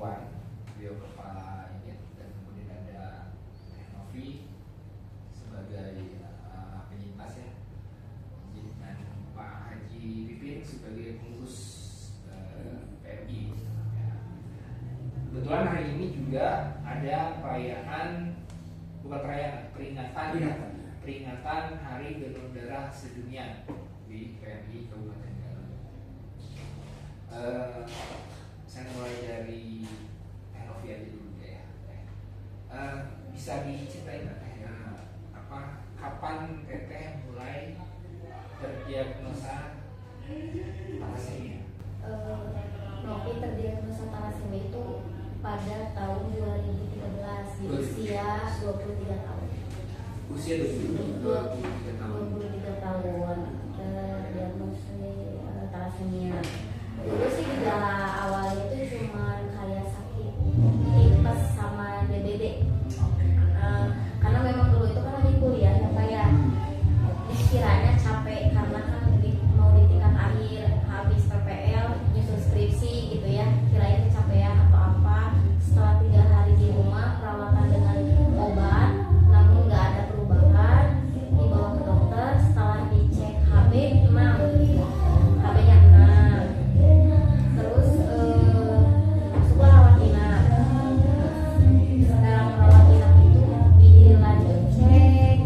Irwan, beliau kepala unit, dan kemudian ada Novi sebagai penyintas ya, dan Pak Haji Pipin sebagai pengurus PMI. Ya. Kebetulan hari ini juga ada peringatan Hari Donor Darah Sedunia di PMI Kabupaten Garut. Saya mulai dari Novi aja dulu ya. Bisa diceritain nggak kapan Teteh mulai terdiagnosa thalassemia? Novi terdiagnosa thalassemia itu pada tahun 2013 di usia 23 tahun. Usia 23 tahun. 23 tahun terdiagnosa thalassemia. Dulu sih gejala awalnya itu cuma kayak sakit tipes sama DBD. Karena memang dulu itu kan lagi kuliah ya Pak ya. Kiranya capek karena kan mau di tingkat akhir habis PPL nyusun skripsi gitu ya. Kirain kecapean atau apa. Setelah 3 hari di rumah perawatan dengan obat, namun nggak ada perubahan. Dibawa ke dokter, setelah dicek HB 6, HB-nya 6. Terus masuklah rawat inap. Sekarang rawat inap itu dilanjut cek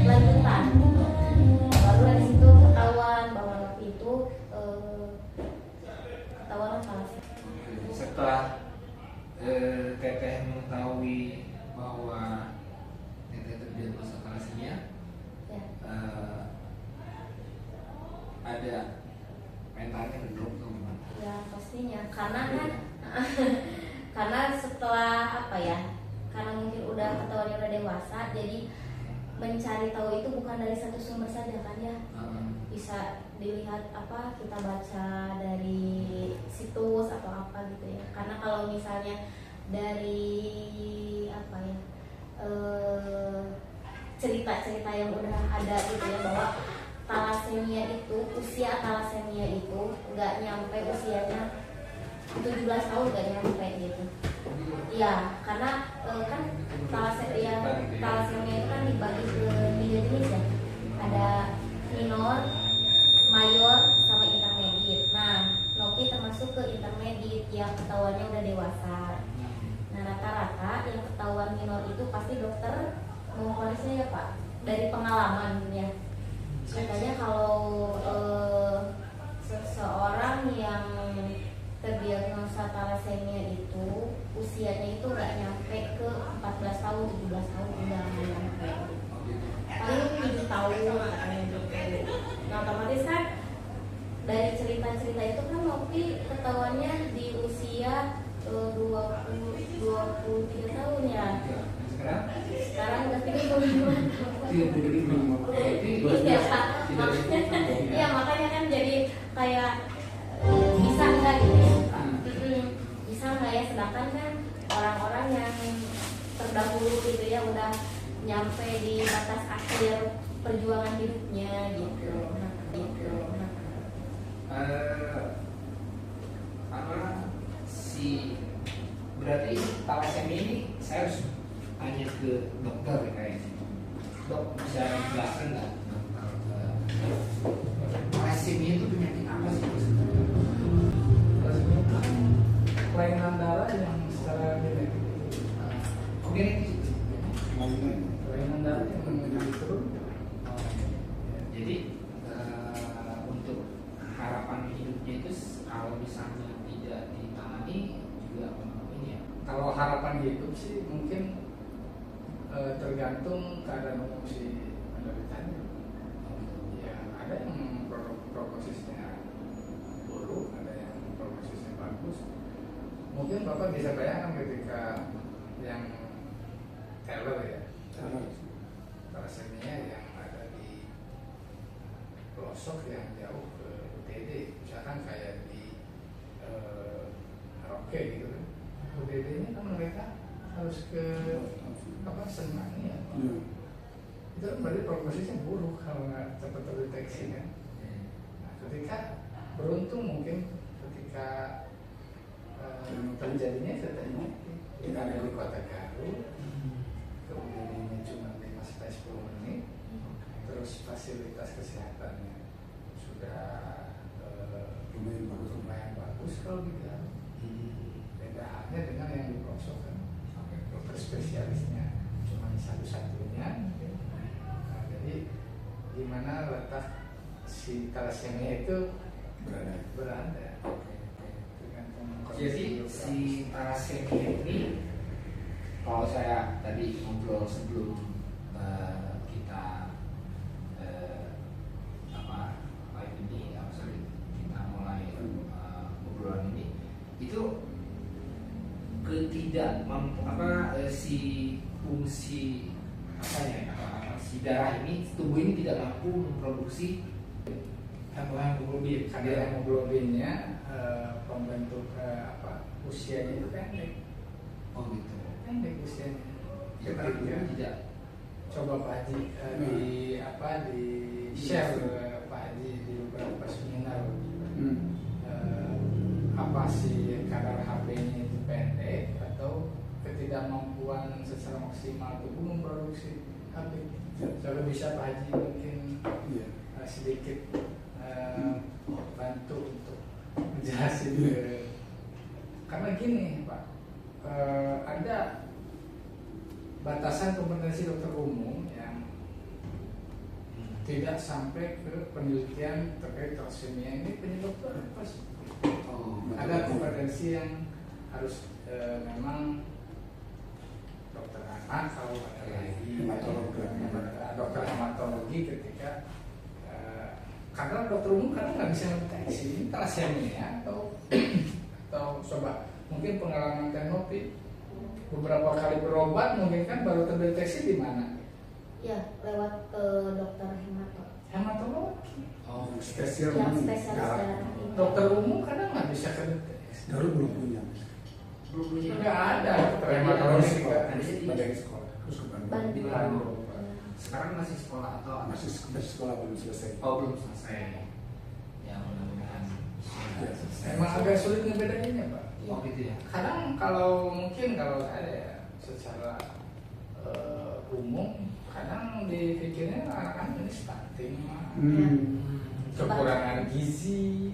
lanjutan. Baru dari situ ketahuan bahwa Novi itu ketahuan thalassemia. Setelah Teteh mengetahui bahwa Teteh terdiagnosa thalassemia, Ya. ada mentalnya ngedrop tuh gimana? Ya pastinya karena kan karena setelah apa ya, karena mungkin udah ketahuan udah dewasa, jadi mencari tahu itu bukan dari satu sumber saja kan ya. Bisa dilihat apa, kita baca dari situs atau apa gitu ya. Karena kalau misalnya dari apa ya, cerita-cerita yang udah ada gitu ya, bahwa thalassemia itu, usia thalassemia itu nggak nyampe usianya 17 tahun, nggak nyampe gitu. Iya, karena kan thalassemia itu kan dibagi ke 3 jenis ya. Ada minor, mayor, sama intermediate. Nah, Novi termasuk ke intermediate yang ketahuannya udah dewasa. Nah, rata-rata yang ketahuan minor itu pasti dokter memvonisnya ya Pak, dari pengalaman ya. Katanya kalau seseorang yang terdiagnosa thalassemia itu usianya itu nggak nyampe ke 14 tahun, 17 tahun udah nyampe. Paling 7 tahun katanya gitu. Nah, otomatis kan dari cerita-cerita itu kan Novi ketahuannya di usia 23 tahun ya. Sekarang udah 35 Iya Pak. Iya, makanya kan jadi kayak bisa enggak gitu ya. Bisa enggak ya, sedangkan kan orang-orang yang terdahulu gitu ya udah nyampe di batas akhir perjuangan hidupnya gitu. Berarti thalassemia ini saya harus tanya ke dokter ya kayaknya. Dok, bisa jelaskan nggak thalassemia itu penyakit apa sih? Kelainan darah yang secara genetik. Kelainan darah yang menjadi turun. Jadi untuk harapan hidupnya itu kalau misalnya tidak ditangani juga ini ya. Kalau harapan hidup sih mungkin tergantung keadaan umum si penderitanya. Ya, ada yang prognosisnya buruk, ada yang prognosisnya bagus. Mungkin Bapak bisa bayangkan ketika yang Taylor ya, thalassemia yang ada di pelosok yang jauh ke UTD, misalkan kayak di Merauke gitu kan. UTD-nya kan mereka harus ke Senang ya. Itu berarti prognosisnya buruk kalau nggak cepat terdeteksi kan. Nah, ketika beruntung mungkin ketika jadinya katanya kita ada di Kota Garut, kemudian ini cuma 5-10 menit, terus fasilitas kesehatannya sudah lumayan bagus kalau di Garut. Beda halnya dengan yang di pelosok kan, dokter spesialisnya cuma satu-satunya. Nah, jadi di mana letak si thalassemia itu berada. Jadi si thalassemia ini, kalau saya tadi ngobrol sebelum kita kita mulai obrolan ini, itu si fungsi si darah ini, tubuh ini tidak mampu memproduksi hemoglobin. Kadar hemoglobinnya pembentuk usianya itu pendek. Oh gitu. Pendek usianya. Ya, tidak. Coba Pak Haji di share ke Pak Haji di beberapa seminar. Apa sih kadar HP-nya itu pendek atau ketidakmampuan secara maksimal tubuh memproduksi HP? Kalau bisa Pak Haji mungkin sedikit bantu untuk menjelasin karena gini Pak, ada batasan kompetensi dokter umum yang tidak sampai ke penelitian terkait thalassemia ini penyebab apa sih? Ada kompetensi yang harus memang dokter anak, kalau ada lagi dokter hematologi ketika karena dokter umum kadang nggak bisa mendeteksi ini thalassemia atau coba mungkin pengalaman Tenopi beberapa kali berobat mungkin kan baru terdeteksi di mana? Ya, lewat dokter hematologi. Spesial yang spesialis darah. Dokter umum kadang nggak bisa terdeteksi. Garut belum punya. Nggak ada dokter hematologi Pada sekolah terus ke Bandung. Bandung. Sekarang masih sekolah atau Masih sekolah belum selesai. Oh, belum selesai. Ya, mudah-mudahan Ya. Emang agak sulit ngebedainnya Pak. Oh gitu ya. Kadang kalau saya ya, secara umum kadang dipikirnya anak-anak ini stunting, kekurangan gizi.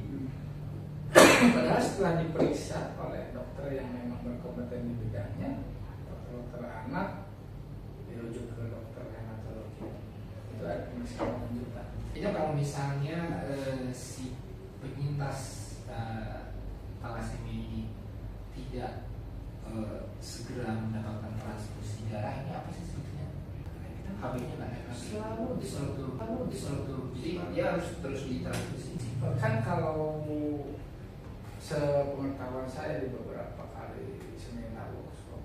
Padahal setelah diperiksa oleh dokter yang memang berkompeten di bidangnya, dokter anak dirujuk ke dokter hematologi, itu ada pemeriksaan lanjutan. Itu kalau misalnya si penyintas thalassemia ini tidak segera mendapatkan transfusi darah, ini apa sih sebetulnya? HP-nya nggak enak, selalu turun. Jadi dia harus terus ditransfusi. Kan kalau sepengetahuan saya di beberapa kali seminar workshop,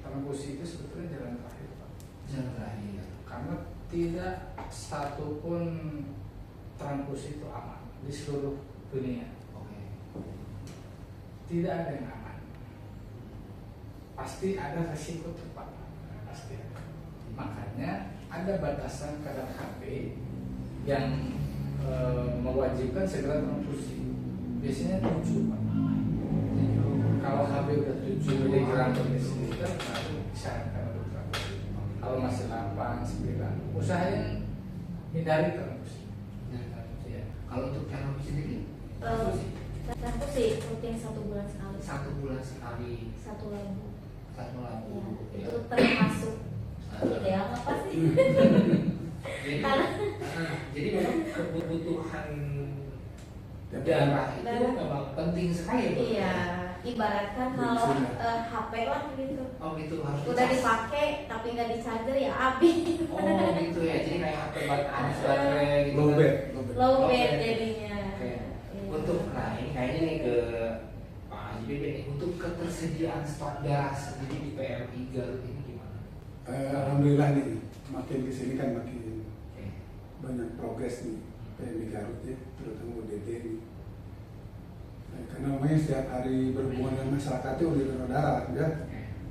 transfusi itu sebetulnya jalan terakhir Pak. Jalan terakhir. Karena tidak satu pun transfusi itu aman di seluruh dunia. Oke. Tidak ada yang aman. Pasti ada resiko terpapar. Pasti ada. Makanya ada batasan kadar HP yang mewajibkan segera transfusi. Biasanya 7 Pak. Kalau HP udah 7 mg per desiliter baru disarankan untuk transfusi. Kalau masih 8, 9, usahain hindari transfusi. Ya. Kalau untuk Tenopi sendiri, Transfusi rutin 1 bulan sekali. 1 bulan sekali, 1 lampu. 1 lampu. Ya, itu termasuk ideal apa sih? Jadi memang kebutuhan darah itu memang penting sekali. Iya, ibaratkan kalau HP lah gitu. Oh gitu, harus Udah dicas. dipakai tapi nggak di charger ya habis. Oh gitu ya, jadi kayak HP habis baterai gitu. Low bed jadinya. Oke. Iya. Untuk ini kayaknya nih ke Pak Haji Bebe nih, untuk ketersediaan stok darah sendiri di PMI Garut ini gimana? Alhamdulillah nih, makin kesini kan makin Oke. banyak progres nih PMI Garut ya, terutama UDT nih. Karena namanya setiap hari berhubungan dengan masyarakat itu unit donor darah, ya.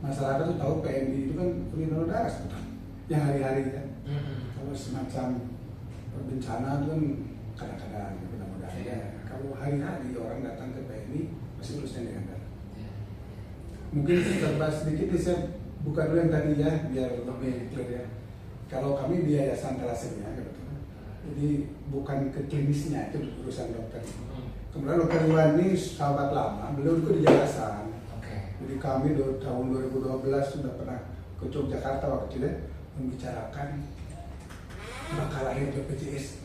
Masyarakat tuh tahu PMI itu kan unit donor darah sebetulnya, yang hari-hari kan. Kalau semacam bencana itu kan kadang-kadang, mudah-mudahan ya. Kalau hari-hari orang datang ke PMI masih urusan dengan darah. Mungkin serba sedikit nih, saya buka dulu yang tadi ya, biar lebih clear ya. Kalau kami di Yayasan Thalassemia, jadi bukan ke klinisnya, itu urusan dokter. Kemudian dokter Iwan ini sahabat lama, beliau juga di Yayasan. Jadi kami tahun 2012 sudah pernah ke Yogyakarta waktu itu membicarakan bakal lahir BPJS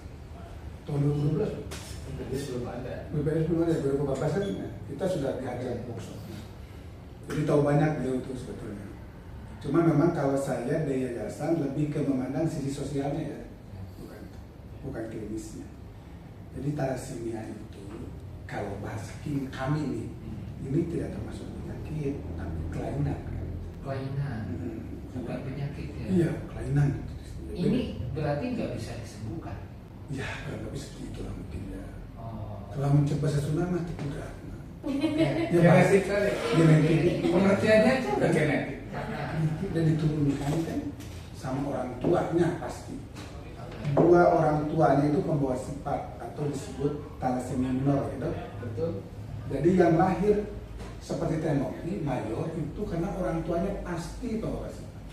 tahun 2012. BPJS belum ada. BPJS belum ada, 2014 kan kita sudah diajak workshop. Jadi tahu banyak beliau itu sebetulnya. Cuma memang kalau saya di yayasan lebih ke memandang sisi sosialnya ya, bukan klinisnya. Jadi thalassemia itu kalau bahasa kami nih, ini tidak termasuk penyakit, tapi kelainan. Kelainan, bukan penyakit ya? Iya, kelainan. Ini berarti nggak bisa disembuhkan? Ya, kurang lebih seperti itulah mungkin ya. Oh. Kalau mencoba sesuatu mah tidak. Ya genetik kali. Genetik. Pengertiannya itu udah genetik. Dan diturunkan kan sama orang tuanya pasti. Dua orang tuanya itu pembawa sifat atau disebut thalassemia minor gitu. Betul. Jadi yang lahir seperti Tenopi, Mayor itu karena orang tuanya pasti pembawa sifat.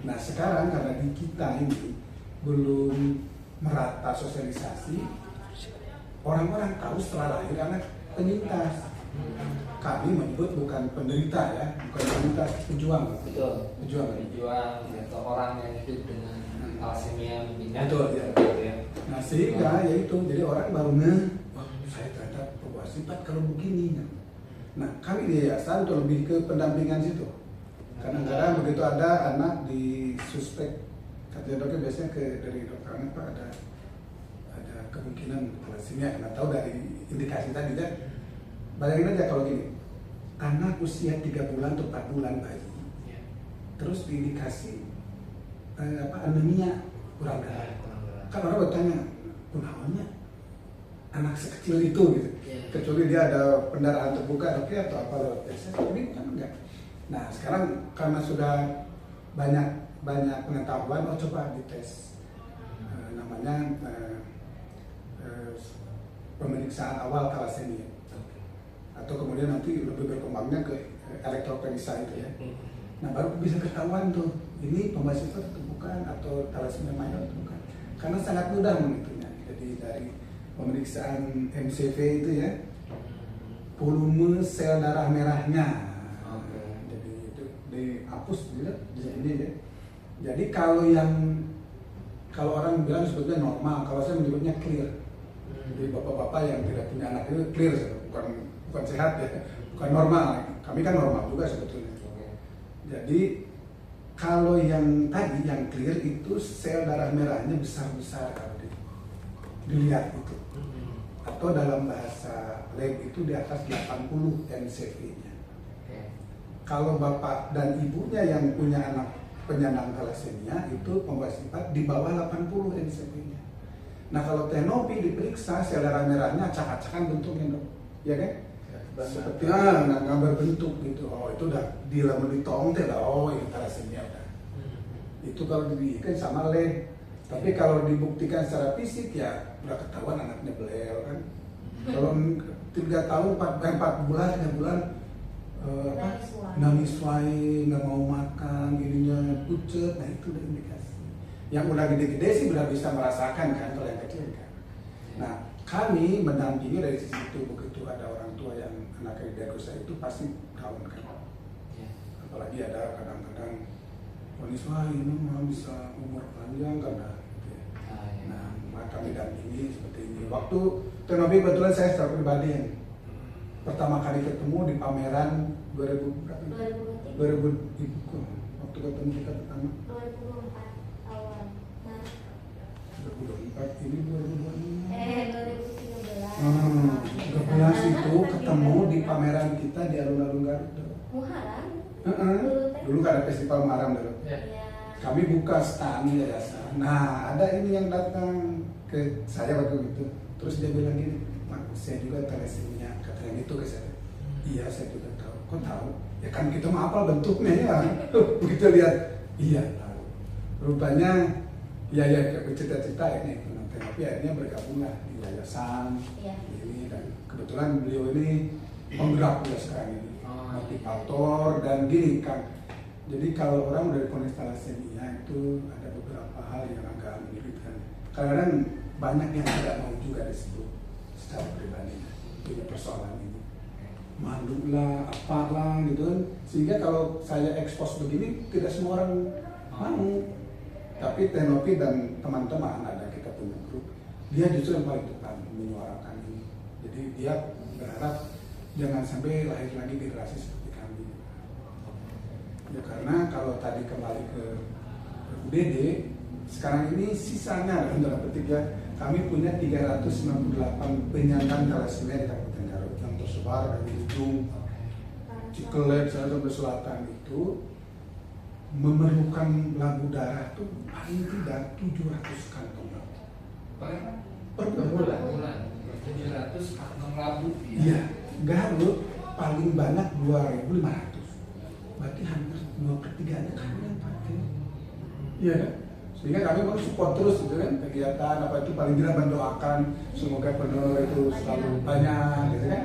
Nah sekarang karena di kita ini belum merata sosialisasi, orang-orang tahu setelah lahir anak penyintas. Kami menyebut bukan penderita ya, bukan penyintas, pejuang. Betul. Pejuang. Atau orang yang hidup dengan thalassemia minor. Betul ya. Nah sehingga ya itu jadi orang baru wah saya ternyata pembawa sifat kalau begini. Nah kami di yayasan itu lebih ke pendampingan situ. Kadang-kadang begitu ada anak di suspek, katanya dokter biasanya dari dokter anak Pak ada kemungkinan thalassemia. Nggak tahu dari indikasi tadi kan. Bayangin aja kalau gini, anak usia 3 bulan atau 4 bulan bayi, terus diindikasi anemia kurang darah. Kan orang bertanya, kenapa anak sekecil itu gitu, kecuali dia ada pendarahan terbuka, oke atau apa lewat tes, ini kan enggak. Nah sekarang karena sudah banyak pengetahuan, coba dites, namanya pemeriksaan awal thalassemia. Atau kemudian nanti lebih berkembangnya ke elektropenisa itu ya. Nah baru bisa ketahuan tuh ini pembawa sifat atau bukan, atau thalassemia mayor atau bukan. Karena sangat mudah menghitungnya. Jadi dari pemeriksaan MCV itu ya, volume sel darah merahnya. Jadi itu dihapus gitu di sini ya. Jadi kalau orang bilang sebetulnya normal, kalau saya menyebutnya clear. Jadi bapak-bapak yang tidak punya anak itu clear, bukan sehat ya, bukan normal. Kami kan normal juga sebetulnya. Jadi kalau yang tadi yang clear itu sel darah merahnya besar-besar kalau dilihat itu, atau dalam bahasa lab itu di atas 80 MCV-nya. Kalau bapak dan ibunya yang punya anak penyandang thalassemia itu pembawa sifat di bawah 80 MCV-nya. Nah kalau Tenopi diperiksa sel darah merahnya acak-acakan bentuknya dok, ya kan? Seperti nggak berbentuk gitu. Oh itu udah ditong lah. Oh ini thalassemia udah. Itu kalau dibuktikan sama lab. Tapi kalau dibuktikan secara fisik ya udah ketahuan anaknya belel kan. Kalau 3 tahun 4 bulan 3 bulan nangis wae, nggak mau makan, ininya pucet. Nah itu udah indikasi. Yang udah gede-gede sih udah bisa merasakan kan kalau yang kecil kan. Nah kami mendampingi dari sisi itu, begitu ada orang tua yang anaknya didiagnosa itu pasti down kan. Apalagi ada kadang-kadang ponis wah ini mah bisa umur panjang karena gitu ya. Nah maka kami dampingi seperti ini. Waktu Tenopi kebetulan saya secara pribadi yang pertama kali ketemu di pameran 2000 waktu ketemu kita pertama 2004 awal. 2004 ini 2025. 2013. 2013 itu ketemu di pameran kita di alun-alun Garut. Muharam. Dulu kan ada festival Muharam dulu. Kami buka stand yayasan. Nah, ada ini yang datang ke saya waktu itu. Terus dia bilang gini, "Mak, saya juga thalassemia." Katanya itu ke saya. Iya, saya juga tahu. Kok tahu? Ya kan kita mah apa bentuknya ya. Begitu lihat, iya tahu. Rupanya ya bercita-cita ini itu nanti. Tapi akhirnya bergabunglah di yayasan ini, dan kebetulan beliau ini penggerak ya sekarang ini. motivator dan gini kan. Jadi kalau orang dari kondisi thalassemia itu ada beberapa hal yang agak menyulitkan. Kadang-kadang banyak yang tidak mau juga disebut secara pribadi punya persoalan ini. Malu lah, apalah gitu kan. Sehingga kalau saya expose begini tidak semua orang mau. Tapi Tenopi dan teman-teman ada kita punya grup, dia justru yang paling depan menyuarakan ini. Jadi dia berharap jangan sampai lahir lagi generasi seperti kami. Ya karena kalau tadi kembali ke UDD, sekarang ini sisanya dalam tanda petik ya, kami punya 398 penyandang thalassemia di Kabupaten Garut yang tersebar dari ujung Cikelet sampai selatan itu memerlukan labu darah tuh paling tidak 700 kantong labu per bulan. 700 kantong labu. Iya, Garut paling banyak 2.500. Berarti hampir 2/3-nya kami yang pakai. Iya kan? Sehingga kami mau support terus gitu kan, kegiatan apa itu paling tidak mendoakan semoga pendonor itu selalu banyak gitu kan.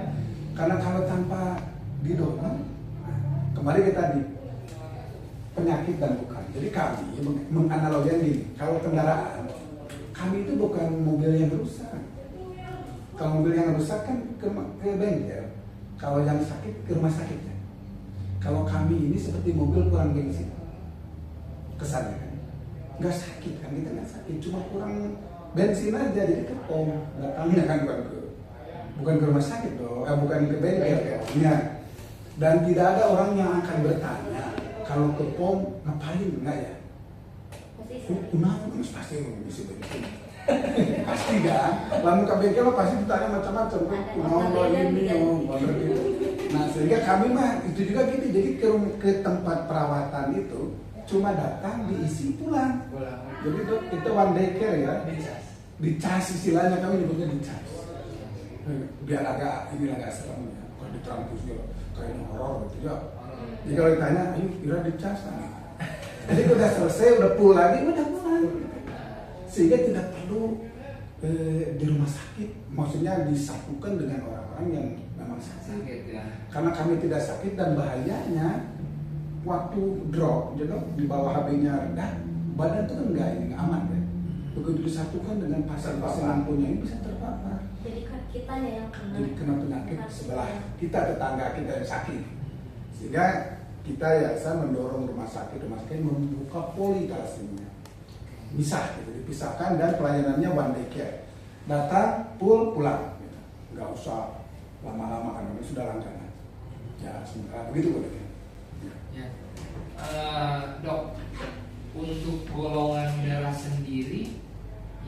Karena kalau tanpa didorong, kemarin kita tadi penyakit dan bukan. Jadi kami menganalogikan gini, kalau kendaraan kami itu bukan mobil yang rusak. Kalau mobil yang rusak kan ke bengkel, kalau yang sakit ke rumah sakitnya. Kalau kami ini seperti mobil kurang bensin, kesannya kan, nggak sakit kan, kita nggak sakit, cuma kurang bensin aja, jadi ke pom, datangnya kan bukan ke rumah sakit dong, bukan ke bengkel ya. Dan tidak ada orang yang akan bertanya kalau ke pom ngapain, enggak ya? Kenapa? Pasti mengisi bensin. Pasti kan? Lalu ke bengkel lo pasti ditanya macam-macam. Kenapa ini? Gitu. Nah sehingga kami mah itu juga gitu. Jadi ke tempat perawatan itu cuma datang diisi pulang. Jadi itu one day care ya. Dicas istilahnya, kami nyebutnya dicas. Biar agak ini agak serem ya. Kalau diterampus gitu kayaknya horor gitu ya. Jadi kalau ditanya, ayo kira dicas kan? Jadi udah selesai, udah pulang lagi, udah pulang. Sehingga tidak perlu di rumah sakit, maksudnya disatukan dengan orang-orang yang memang sakit. Karena kami tidak sakit dan bahayanya waktu drop, gitu, di bawah HB-nya rendah, badan itu kan nggak aman ya. Begitu disatukan dengan pasien-pasien yang punya ini bisa terpapar. Jadi kita yang kena. Jadi kena penyakit sebelah kita, tetangga kita yang sakit. Sehingga kita yayasan mendorong rumah sakit membuka poli thalassemia, misah gitu, dipisahkan dan pelayanannya one day care, datang pulang, gitu. Nggak usah lama-lama kan ini sudah langganan. Ya sementara begitu boleh. Ya. Dok, untuk golongan darah sendiri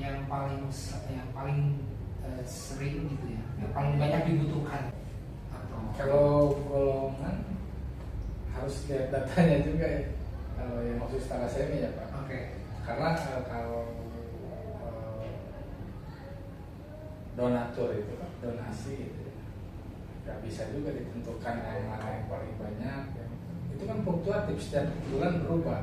yang paling sering gitu ya, yang paling banyak dibutuhkan atau Kalau golongan harus lihat datanya juga ya. Kalau yang maksud thalassemia ya Pak. Oke. Karena kalau donatur itu kan donasi gitu ya. Gak bisa juga ditentukan yang mana yang paling banyak. Itu kan fluktuatif, setiap bulan berubah.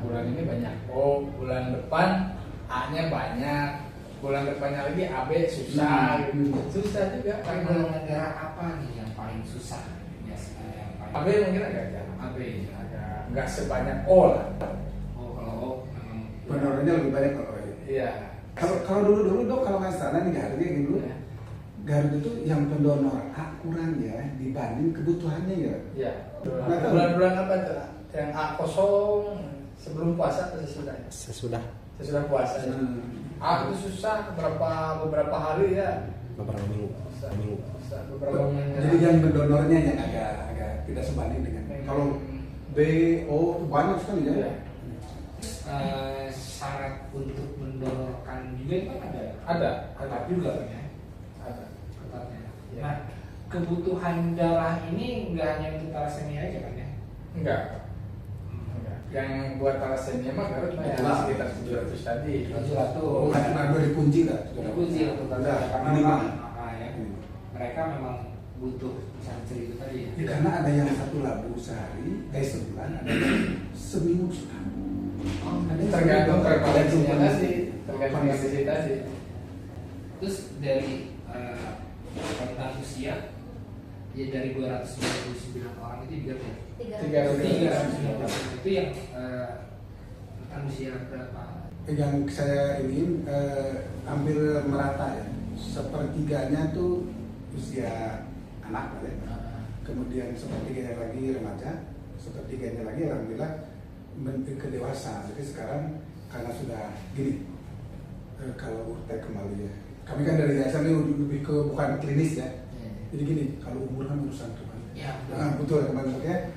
Bulan ini banyak O, bulan depan A-nya banyak, bulan depannya lagi AB susah gitu. Susah juga. golongan darah apa nih yang paling susah biasanya? Yang paling AB mungkin agak jarang. AB Agak nggak sebanyak O lah. Oh kalau O memang Pendonornya lebih banyak kalau ini. Iya. Kalau dulu Dok, kalau nggak salah nih Garut ya dulu. Ya. Garut itu yang pendonor A kurang ya dibanding kebutuhannya ya. Iya. Nggak tahu. Bulan-bulan apa tuh? Yang A kosong sebelum puasa atau sesudah? Sesudah Sesudah puasa. Ya. A itu susah beberapa hari ya. beberapa minggu. Susah. Minggu. Susah beberapa minggu. Jadi yang pendonornya yang agak tidak sebanding dengan kalau B, O banyak sekali ya. Iya. syarat untuk mendonorkan juga itu kan Ada ketat juga kan ya. Ada. Ketatnya. Ya. Nah, kebutuhan darah ini nggak hanya untuk thalassemia aja kan ya? Enggak. Yang buat thalassemia mah Garut Ya. ada sekitar 700 tadi. 700. Bukan cuma dua dikunci lah. Dikunci untuk Ada, karena minimal. memang ya, mereka memang butuh misalnya itu tadi ya. Ya, karena ada yang satu labu sehari, sebulan, ada yang seminggu sekali. Ada yang Tergantung seminggu, prevalensinya ada tadi, tergantung kondisi. kondisi tadi. Terus dari rentan usia Ya dari 229 orang itu juga ya. 300. Itu yang rentang usia berapa? Yang saya ini hampir merata ya. Sepertiganya tuh usia anak ya. Kemudian sepertiganya lagi remaja, sepertiganya lagi alhamdulillah ke dewasa. Jadi sekarang karena sudah gini, kalau urtek kembali ya. Kami kan dari yayasan ini lebih ke bukan klinis ya. Jadi gini, kalau umur kan urusan Tuhan. Ya, Betul teman-teman ya.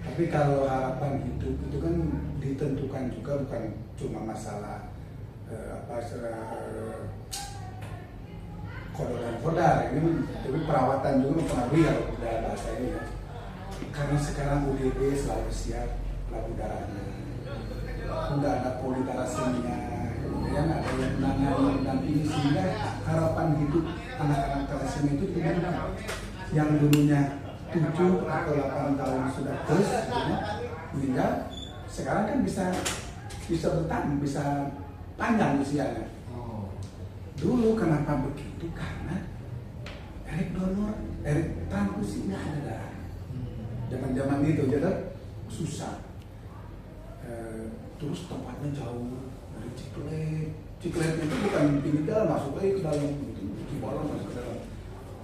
Tapi kalau harapan hidup itu kan ditentukan juga bukan cuma masalah kodar dan kodar ini, tapi perawatan juga mempengaruhi kalau dalam bahasa ini ya. Karena sekarang UDB selalu siap labu darahnya, udah ada politarasemia, kemudian ada yang menangani dan ini sehingga harapan hidup anak-anak thalassemia itu tidak yang dulunya 7 atau 8 tahun sudah terus meninggal, sekarang kan bisa bertahan, bisa panjang usianya. Dulu kenapa begitu? Karena erik transfusi nggak ada darah. Zaman itu jadi susah. Terus tempatnya jauh dari Ciklet. Ciklet itu bukan pinggir masuk lagi ke dalam, itu Cibolong masuk ke dalam.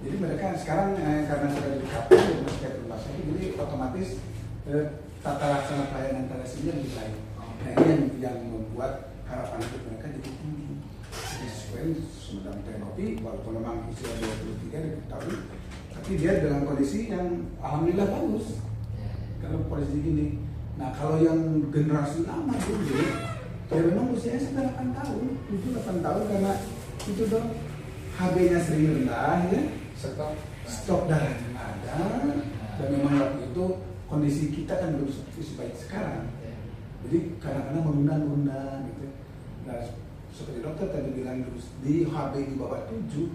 Jadi mereka sekarang karena sudah didekatkan dengan setiap rumah sakit, jadi otomatis tata laksana pelayanan thalassemia lebih baik. Nah ini yang membuat harapan hidup mereka jadi tinggi. Sesuai semacam terapi, walaupun memang usia 23 diketahui, tapi dia dalam kondisi yang alhamdulillah bagus. Kalau kondisi gini, nah kalau yang generasi lama dulu, ya memang usianya sudah 8 tahun, 7-8 tahun karena itu dong HB-nya sering rendah ya, stok darahnya ada, dan memang waktu itu kondisi kita kan belum sebaik sekarang. Jadi kadang-kadang menunda gitu. Nah, seperti dokter tadi bilang di HB di bawah 7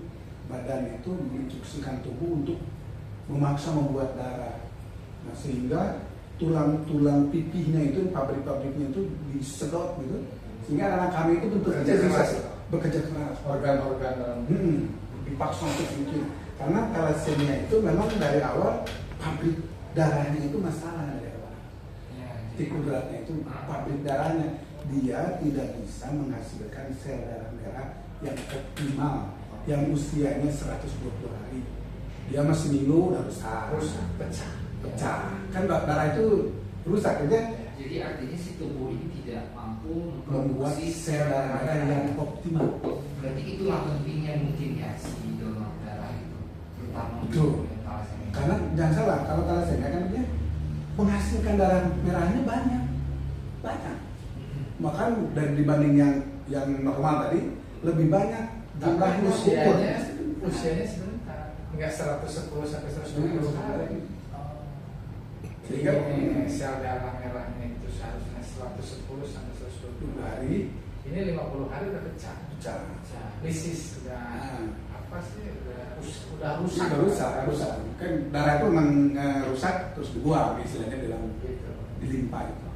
badan itu menginstruksikan tubuh untuk memaksa membuat darah. Nah sehingga tulang-tulang pipihnya itu pabrik-pabriknya itu disedot gitu, sehingga anak kami itu bentuknya bisa bekerja keras, organ-organ dipaksa untuk bikin. Karena thalassemia itu memang dari awal pabrik darahnya itu masalah dari awal. Tikudratnya itu pabrik darahnya. Dia tidak bisa menghasilkan sel darah merah yang optimal, yang usianya 120 hari. Dia masih minum udah rusak, pecah. Kan darah itu rusak aja. Jadi artinya si tubuh ini tidak mampu Membuat sel darah merah yang optimal. Berarti itulah pentingnya mungkin ya si donor darah itu, terutama Betul. thalassemia. Karena jangan salah, kalau thalassemia kan dia menghasilkan darah merahnya banyak. Maka dari dibanding yang normal tadi lebih banyak jumlahnya usianya sebentar, nggak 110 sampai 120 hari. Sehingga sel darah merahnya itu seharusnya 110 sampai 120 hari. Ini 50 hari udah pecah. Lisis udah apa sih? Udah rusak. Kan darah itu memang rusak terus dibuang, istilahnya dalam dilimpa itu.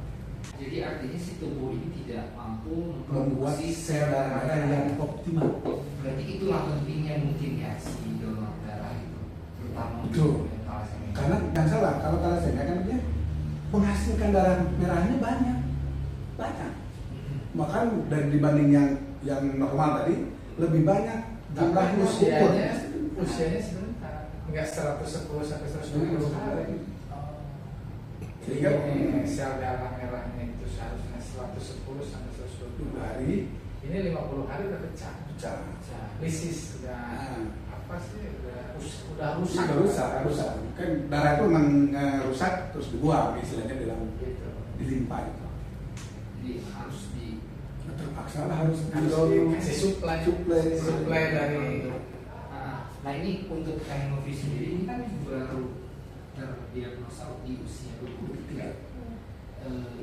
Jadi artinya si tubuh ini tidak mampu Membuat sel darah merah yang optimal. Berarti itulah pentingnya mungkin ya si donor darah itu, terutama Betul. thalassemia. Karena jangan salah, kalau thalassemia kan dia menghasilkan darah merahnya banyak. Maka dari dibanding yang normal tadi lebih banyak jumlahnya usianya sebentar, nggak 110 sampai 120 hari. Sehingga sel darah merahnya itu seharusnya 110 sampai 120 hari. Ini 50 hari udah pecah. Lisis udah apa sih? Udah rusak. Kan darah itu memang rusak terus dibuang, istilahnya dalam dilimpa itu. Jadi harus Terpaksa lah harus dikasih suplai dari. Nah ini untuk Novi sendiri ini kan baru terdiagnosa di usia 23.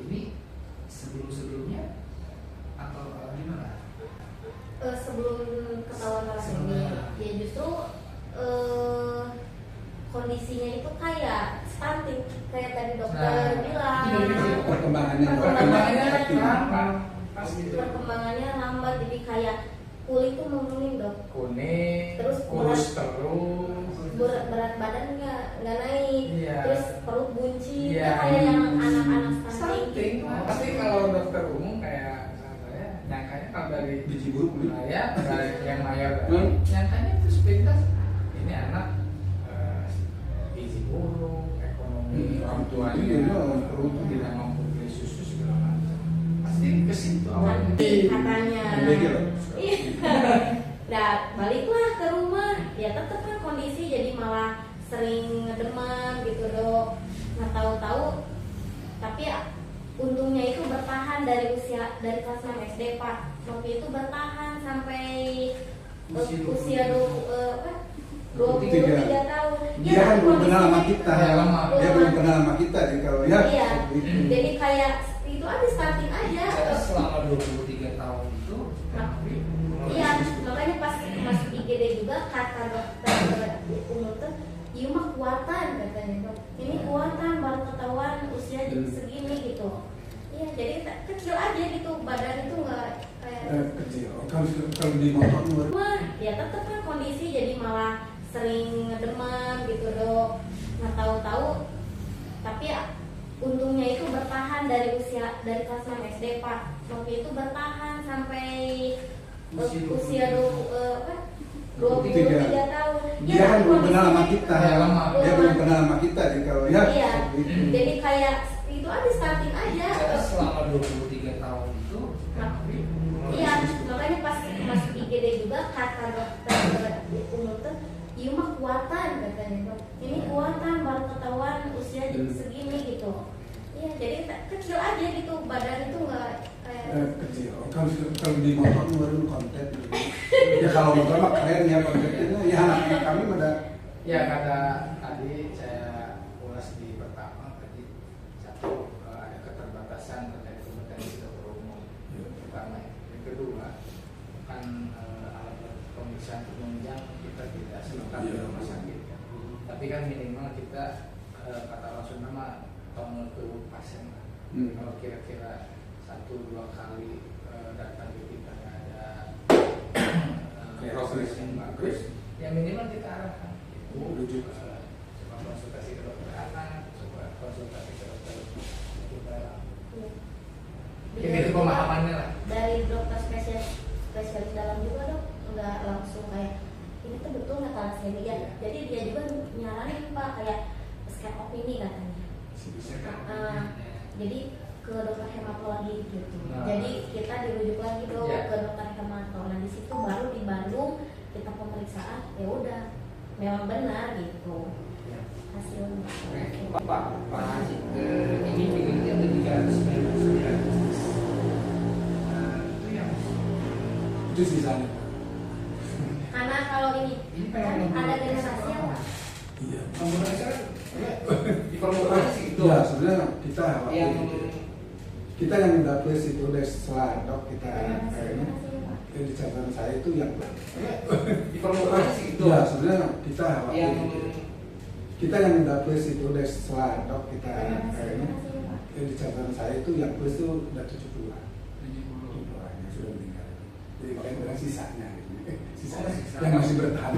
Ini sebelumnya atau gimana? Sebelum ketahuan thalassemia, ya justru kondisinya itu kayak stunting, kayak tadi dokter bilang. Perkembangannya lambat, jadi kayak kulit tuh menguning dok. Kuning, Terus kurus terus. berat badan nggak naik, Iya. terus perut buncit, Iya. kayak yang anak-anak stunting. Stunting. Pasti kalau dokter umum kayak saya nyangkanya kalau dari Biji buruk nih. saya dari yang mayor nyangkanya itu sepintas ini anak gizi buruk, ekonomi orang tuanya tidak mampu beli susu segala macam. Pasti ke situ awalnya. Katanya. MBG loh. Iya. Nah, baliklah ke rumah, ya tetap kan kondisi jadi malah sering demam gitu dok. Nah tahu-tahu, tapi ya, untungnya itu bertahan dari kelas 6 SD Pak. Waktu itu bertahan sampai usia 23 tahun. Dia kan belum kenal sama kondisinya kita. Ya, lama. Dia belum kenal sama kita jadi kalau ya. Iya. gitu. Jadi kayak itu aja starting aja. Saya selama 23 tahun itu Iya, makanya pas masuk IGD juga kata dokter umum tuh, iya mah kuatan katanya dok. Ini kuatan baru ketahuan usia segini gitu. Iya, jadi kecil aja gitu badan itu nggak kayak. Kecil. Kalau di motor luar. Wah, ya tetap kan kondisi jadi malah sering demam gitu dok. Nah tahu-tahu, tapi ya, untungnya itu bertahan dari kelas 6 SD Pak. Waktu itu bertahan sampai usia 23 tahun. Dia kan belum kenal sama kita. Ya, lama. Dia belum kenal sama kita jadi kalau ya. Iya. gitu. Jadi kayak itu aja starting aja. saya selama 23 tahun itu Iya, makanya pas masuk IGD juga kata dokter umum tuh, iya mah kuatan katanya dok. Ini kuatan baru ketahuan usia segini gitu. Iya, jadi kecil aja gitu badan itu nggak kayak. Kecil. Kalau di motor luar konten. Ya kalau motor mah keren ya kontennya. Ya anak-anak kami pada. Ya kata tadi saya ulas di pertama tadi satu ada keterbatasan terkait kompetensi dokter umum pertama. Yang kedua kan alat pemeriksaan penunjang kita tidak selengkap di rumah sakit. Tapi kan minimal kita kata Rasul nama tongol ke pasien lah. Kalau kira-kira 1-2 kali datang ke kita nggak ada progres yang bagus, ya minimal kita arahkan. Coba konsultasi ke dokter anak, coba konsultasi ke dokter kita. Mungkin itu pemahamannya lah. Dari dokter spesialis dalam juga dok, nggak langsung kayak ini tuh betul nggak thalassemia. Jadi dia juga nyaranin Pak kayak scan opini katanya. Jadi ke dokter hematologi gitu. Jadi kita dirujuk lagi dok ke dokter hematologi. Nah di situ baru di Bandung kita pemeriksaan, ya udah memang benar gitu hasilnya. Pak Haji, ini figurnya ada 399. Itu yang Itu sisanya. Karena kalau ini kan ada generasi ya Pak. Iya. menggunakan di permukaan sih gitu. Ya sebenarnya kita Yang kita yang udah plus itu udah setelah dok kita kayaknya Generasi ya Pak. di catatan saya itu yang di permukaan sih gitu. ya sebenarnya kita Yang kita yang udah plus itu udah setelah dok kita kayaknya Generasi ya Pak. di catatan saya itu yang plus itu udah 70-an orang yang sudah meninggal. Jadi makanya sisanya sisanya yang masih bertahan.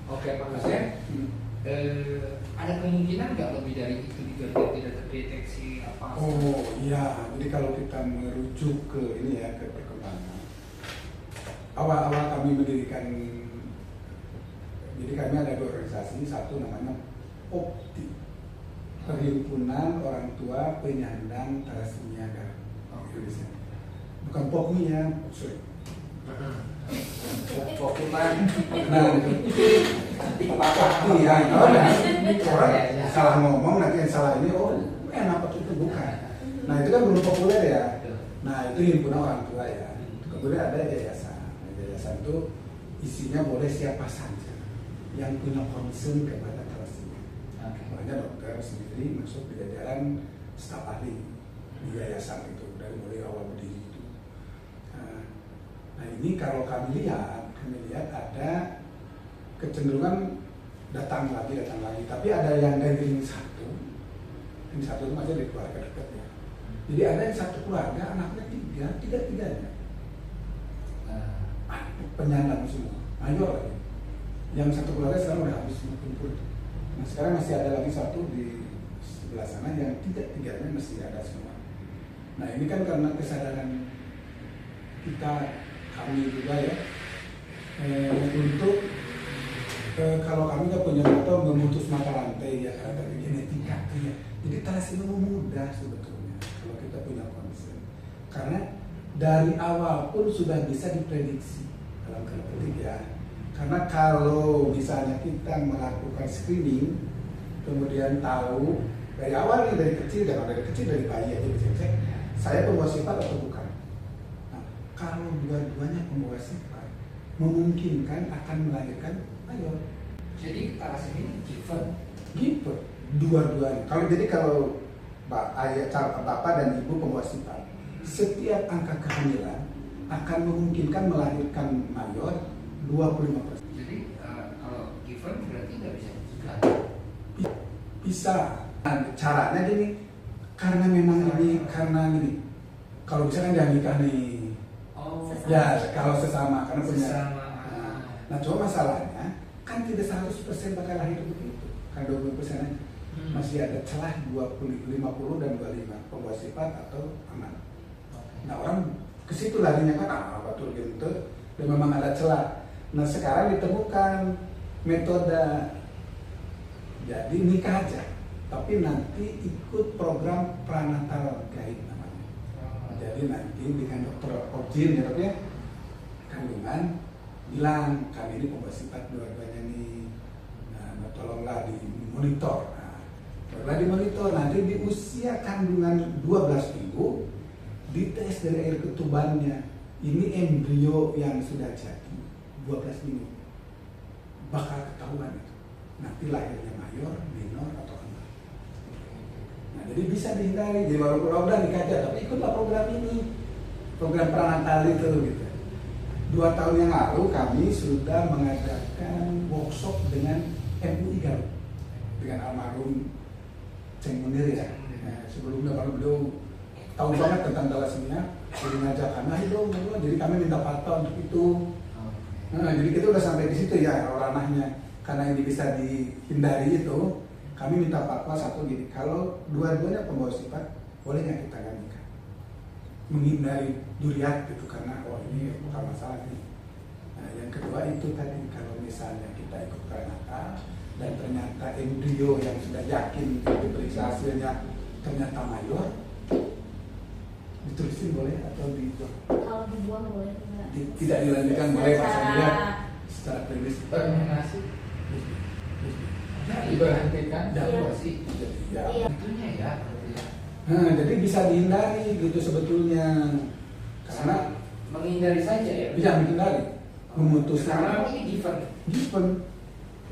Oke Pak Hussein, ada kemungkinan nggak lebih dari itu juga tidak terdeteksi apa? Oh iya, jadi kalau kita merujuk ke ini ya ke perkembangan. Awal-awal kami mendirikan, jadi kami ada dua organisasi, satu namanya POPTI, Perhimpunan Orang Tua Penyandang Thalassemia dan Indonesia. Bukan POPMI ya, sorry. Pokemon. Nah, POPTI ya, orang salah ngomong nanti yang salah ini, oh enak itu bukan. Nah itu kan belum populer ya. Nah itu himpunan orang tua ya. Kemudian ada yayasan. Nah, yayasan itu isinya boleh siapa saja yang punya concern kepada thalassemia. Makanya dokter sendiri masuk di jajaran staf ahli di yayasan itu dari mulai awal berdiri itu. Nah ini kalau kami lihat ada kecenderungan datang lagi, tapi ada yang dari ring satu itu aja dari keluarga dekat ya. Jadi ada yang satu keluarga anaknya tiga-tiganya penyandang semua, mayor lagi. Yang satu keluarga sekarang udah habis semua kumpul. Nah sekarang masih ada lagi satu di sebelah sana yang tiganya masih ada semua. Nah ini kan karena kesadaran kita, kami juga ya, untuk kalau kami kan punya moto memutus mata rantai ya, karena genetika ya. Jadi thalassemia mudah sebetulnya kalau kita punya concern. Karena dari awal pun sudah bisa diprediksi dalam tanda petik ya. Karena kalau misalnya kita melakukan screening, kemudian tahu dari awal nih, dari kecil, dari bayi aja bisa cek, saya pembawa sifat atau bukan. Nah, kalau dua-duanya pembawa sifat, memungkinkan akan melahirkan mayor. Jadi thalassemia ini given. Gitu, dua-duanya. Kalau bapak dan ibu pembawa sifat, setiap angka kehamilan akan memungkinkan melahirkan mayor 25%. Jadi kalau given berarti nggak bisa dicegah. Bisa. Nah, caranya gini, karena memang ini karena gini. Kalau misalkan dia nikah nih, Oh. ya kalau sesama karena punya. Sesama. Nah, cuma masalahnya kan tidak 100% bakal lahir begitu. Kan 20% aja. Masih ada celah 50 dan 25 pembawa sifat atau aman. Nah, orang ke situ larinya kan betul gitu. Dan memang ada celah. Nah, sekarang ditemukan metode jadi nikah aja, tapi nanti ikut program pranatal guide namanya. Jadi nanti dengan dokter Ojin ya dok ya, kandungan bilang kami ini pembawa sifat dua-duanya nih, nah tolonglah dimonitor. Nah, setelah dimonitor nanti di usia kandungan 12 minggu dites dari air ketubannya, ini embrio yang sudah jadi 12 minggu bakal ketahuan itu nanti lahirnya mayor, minor atau aman. Nah jadi bisa dihindari. Jadi walaupun udah nikah aja, tapi ikutlah program ini, program pranatal itu gitu. 2 tahun yang lalu kami sudah mengadakan workshop dengan MUI Garut dengan almarhum Ceng Munir ya. Nah, sebelumnya kalau beliau tahu banget tentang thalassemia, jadi ngajak kami dong, jadi kami minta fatwa untuk itu. Nah, jadi kita udah sampai di situ ya ranahnya. Karena ini bisa dihindari itu, kami minta fatwa satu gini, kalau dua-duanya pembawa sifat, boleh nggak kita nikah? Menghindari duriat gitu, karena ini bukan masalah nih. Nah, yang kedua itu tadi, kalau misalnya kita ikut pranatal dan ternyata embrio yang sudah yakin diperiksa hasilnya ternyata mayor, ditulisin boleh atau dibuang? Kalau dibuang boleh enggak? Tidak dilanjutkan boleh pasalnya secara klinis. Terminasi. Nah, Diberhentikan. sih. Ya. Iya. Itunya ya. Nah, jadi bisa dihindari gitu sebetulnya. Karena Menghindari saja ya. bisa dihindari, memutuskan. Karena ini given. Given.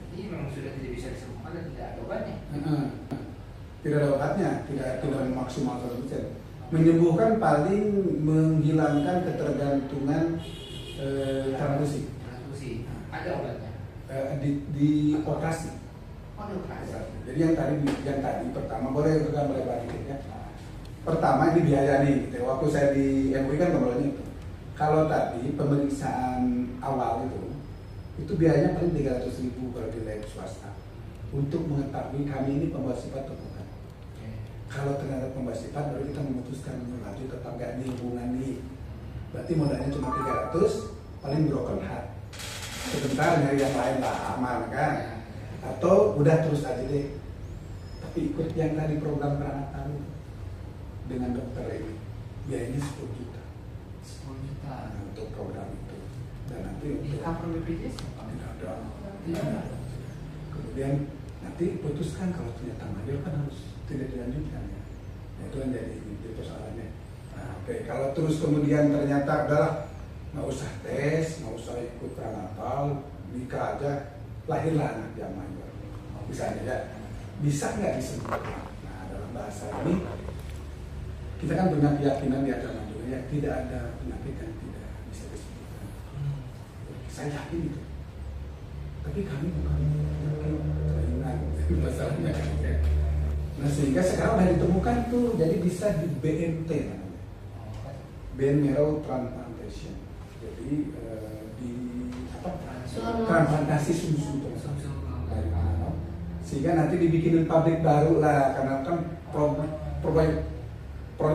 Jadi memang sudah tidak bisa disembuhkan dan tidak ada obatnya. Tidak ada obatnya, tidak maksimal 100%. Menyembuhkan paling menghilangkan ketergantungan transfusi. Transfusi. Ada obatnya. Di operasi. Oh, ada operasi. Jadi yang tadi pertama boleh balik ya. Pertama ini biaya nih, gitu. Waktu saya di MUI kan ngobrolnya itu. Kalau tadi pemeriksaan awal itu biayanya paling 300.000 kalau di lab swasta untuk mengetahui kami ini pembawa sifat atau bukan. Kalau ternyata pembawa sifat baru kita memutuskan lanjut atau enggak nih hubungan nih. Berarti modalnya cuma 300, paling broken heart. Sebentar nyari yang lain lah, aman kan? Atau udah terus aja deh. Tapi ikut yang tadi program pranatal dengan dokter ini, biayanya 10 juta. 10 juta. Nah, untuk program itu. Dan nanti Di untuk cover BPJS apa? tidak ada. Tidak ada. Kemudian nanti putuskan kalau ternyata mayor kan harus tidak dilanjutkan ya. Nah, itu kan jadi persoalannya. Nah, oke. Kalau terus kemudian ternyata adalah nggak usah tes, nggak usah ikut pranatal, nikah aja, lahirlah anak yang mayor. Misalnya ya, bisa nggak disembuhkan? Nah, dalam bahasa ini kita kan punya keyakinan di agama juga ya, tidak ada penyakit yang tidak bisa disembuhkan. Saya yakin itu. Tapi kami bukan kelainan masalahnya kan ya. Nah sehingga sekarang udah ditemukan tuh, jadi bisa di BMT namanya, bone marrow transplantation. Jadi di transplantasi sum-sum dari mana, sehingga nanti dibikinin pabrik baru lah, karena kan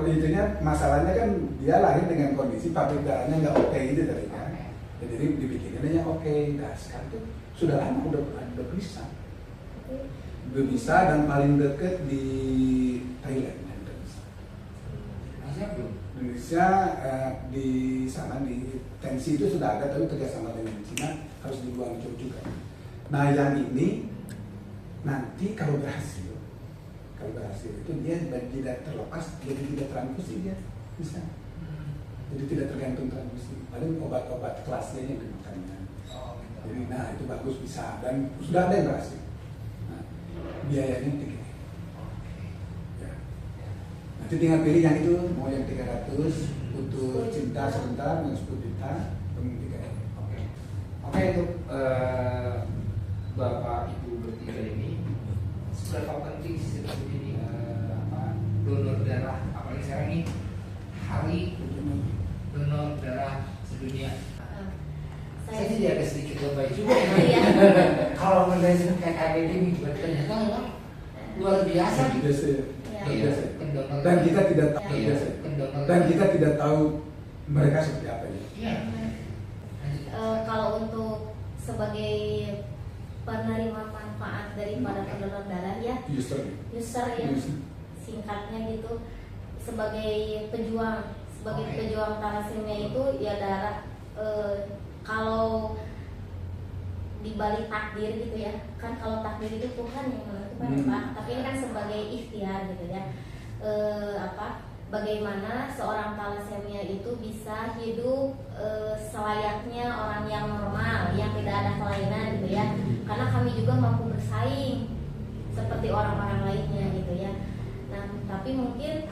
itunya masalahnya kan dia lahir dengan kondisi pabrik darahnya nggak oke itu tadi kan, jadi dibikininnya oke. Nah sekarang tuh sudah lama udah bisa dan paling deket di Thailand. Indonesia di sana di tensi itu sudah ada, tapi kerjasama dengan Cina harus di Guangzhou juga. Nah yang ini nanti kalau berhasil itu dia tidak terlepas, jadi tidak transfusi dia bisa. Jadi tidak tergantung transfusi, paling obat-obat kelasnya yang dimakannya. Jadi nah itu bagus bisa dan sudah ada yang berhasil. Nah, biayanya tinggi. Nanti tinggal pilih yang itu, mau yang 300 untuk cinta sebentar, yang 10 juta, kemudian 3. Oke, untuk Bapak Ibu bertiga ini, seberapa penting sih sebetulnya ini donor darah, apalagi sekarang ini hari donor darah sedunia. Saya jadi agak sedikit lebay juga. Kalau mendengar kayak ini, ternyata memang luar biasa. Dan kita tidak tahu mereka seperti apa ya. Kalau untuk sebagai penerima manfaat daripada pendonor darah ya, user ya singkatnya gitu, sebagai pejuang thalassemia itu ya darah. Kalau dibalik takdir gitu ya, kan kalau takdir itu Tuhan yang menentukan Pak, tapi ini kan sebagai ikhtiar gitu ya. Bagaimana seorang thalassemia itu bisa hidup selayaknya orang yang normal, yang tidak ada kelainan gitu ya. Karena kami juga mampu bersaing seperti orang-orang lainnya gitu ya. Nah, tapi mungkin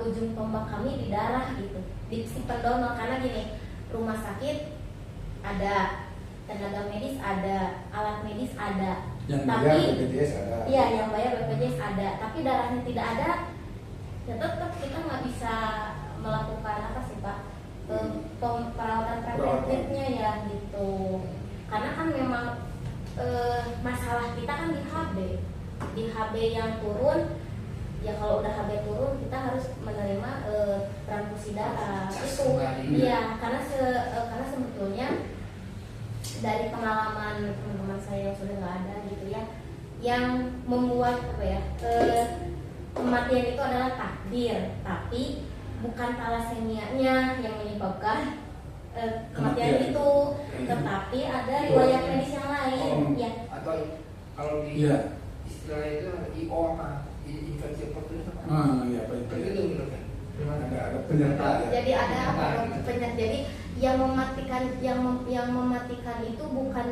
ujung tombak kami di darah gitu, di si pendonor. Karena gini, rumah sakit ada, tenaga medis ada, alat medis ada, yang tapi bayar BPJS ada. Iya, yang bayar BPJS ada, tapi darahnya tidak ada, ya tetap kita nggak bisa melakukan apa sih Pak, perawatan preventifnya ya gitu. Karena kan memang masalah kita kan di HB yang turun. Ya kalau udah HB turun kita harus menerima transfusi darah itu. Iya, karena sebetulnya dari pengalaman teman-teman saya yang sudah nggak ada gitu ya, yang membuat kematian itu adalah takdir, tapi bukan talassemianya yang menyebabkan kematian itu, tetapi ada riwayat medis yang lain ya. Atau kalau di istilah itu IO apa? Infeksi oportunis apa? Iya, Pak. Itu kan? Ada penyerta ya. Jadi ada penyerta. Jadi yang mematikan itu bukan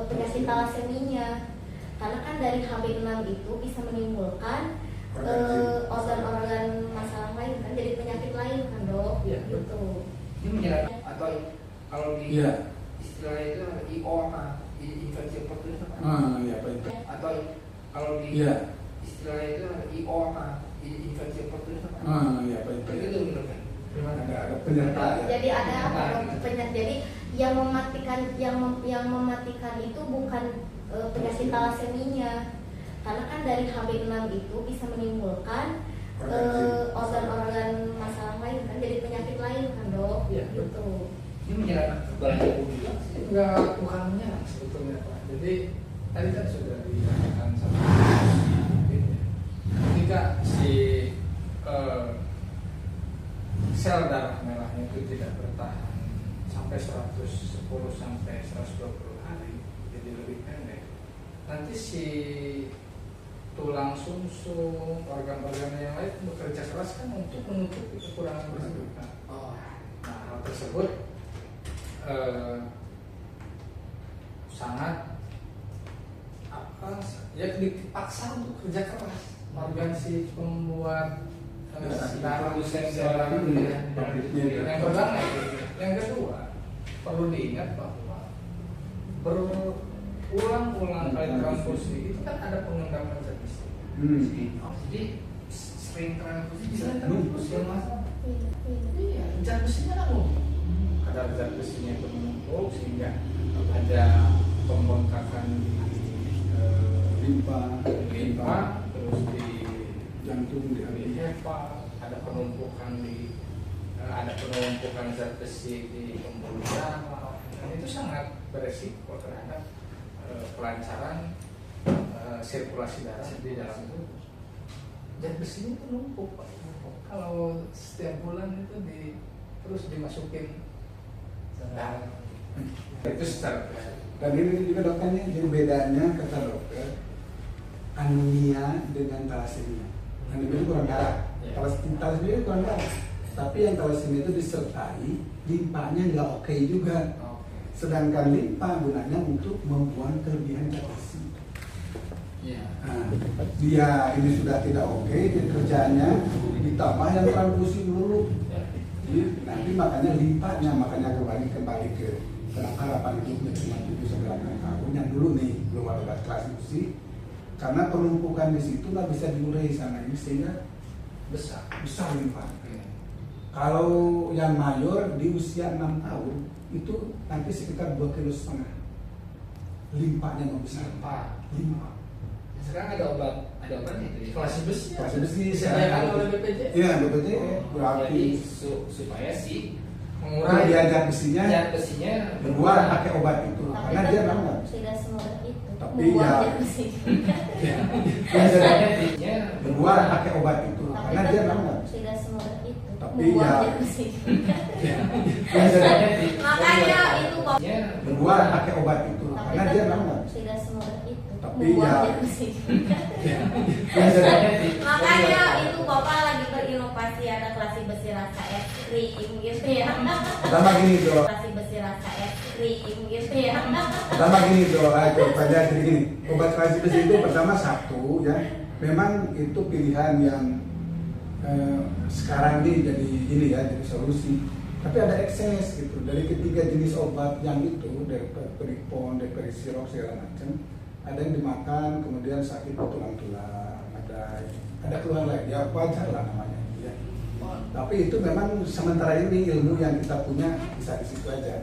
penyakit talasseminya, karena kan dari HB6 itu bisa menimbulkan organ-organ masalah lain kan, jadi penyakit lain kan dok. Ya, gitu. Ini menyerang atau kalau di istilah itu IO apa? Infeksi oportunis apa? Iya, Pak. Atau kalau di istilah itu IO apa? Infeksi oportunis apa? Iya, Pak. Itu kan? Ada penyerta ya. Jadi ada penyerta. Jadi yang mematikan itu bukan penyakit talasseminya, karena kan dari HB6 itu bisa menimbulkan organ-organ masalah lain kan, jadi penyakit lain kan dok. Ya, gitu. Ini menyerang kekebalan tubuh juga? Enggak, bukan menyerang sebetulnya Pak. Jadi tadi kan sudah dikatakan sama ketika si sel darah merahnya itu tidak bertahan sampai 110 sampai 120 hari, jadi lebih pendek, nanti si tulang sumsum, organ-organ yang lain bekerja keras kan untuk menutup kekurangan tersebut. Nah, hal tersebut sangat dipaksa untuk kerja keras organ si pembuat darah yang pertama. Yang kedua, perlu diingat bahwa berulang-ulang kali transfusi itu kan ada pengendapan statistik. Jadi sering transfusi bisa transfusi ya mas? Iya, zat besinya kan kadar zat besinya itu menumpuk sehingga ada pembengkakan di limpa, terus di jantung, di hepa, ada penumpukan zat besi di pembuluh darah, dan itu sangat beresiko terhadap kelancaran sirkulasi darah di dalam tubuh. Zat besinya itu numpuk, Pak. Kalau setiap bulan itu terus dimasukin darah, itu secara Dan ini juga dokternya, jadi bedanya kata dokter anemia dengan thalassemia. Anemia itu kurang darah, thalassemia itu kurang darah. Tapi yang thalassemia itu disertai limpanya nggak oke juga. Sedangkan limpa gunanya untuk membuang kelebihan zat besi. Nah, dia ini sudah tidak oke, dia kerjanya ditambah yang transfusi dulu. Jadi nanti makanya limpanya, makanya kembali ke kenapa harapan hidupnya cuma 7-8 tahun yang dulu nih belum ada transfusi, karena penumpukan di situ nggak bisa diurai sama ini sehingga besar limpa. Kalau yang mayor di usia 6 tahun itu nanti sekitar 2,5 kg limpanya mau besar. Limpa. Sekarang ada obatnya itu. Kelas besi. Kelas besi disediakan oleh BPJS. Iya, BPJS berarti Jadi supaya mengurangi zat besinya zat besinya berbuah pakai obat itu, karena dia memang tidak semudah itu. Tapi Membuang ya- zat besi. biasanya berbuah pakai obat itu, karena dia memang tidak semudah itu. Tapi Membuang ya- zat besi. biasanya Makanya itu kok berbuah pakai obat itu, karena dia memang tidak semudah itu. Tapi Membuang ya- zat besi. biasanya Makanya itu Bapak lagi berinovasi, ada klasi besi rasa es krim gitu ya. Pertama gini dong, Klasi besi rasa es krim gitu ya. pertama gini dong, pada jadi gini, obat kelas besi itu pertama satu ya, memang itu pilihan yang sekarang ini jadi ini ya, jadi solusi. Tapi ada ekses gitu, dari ketiga jenis obat yang itu, dari peripon, dari perisirop segala macam, ada yang dimakan kemudian sakit tulang-tulang, ada keluhan lain, ya wajar lah namanya ya. Tapi itu memang sementara ini ilmu yang kita punya bisa di situ aja.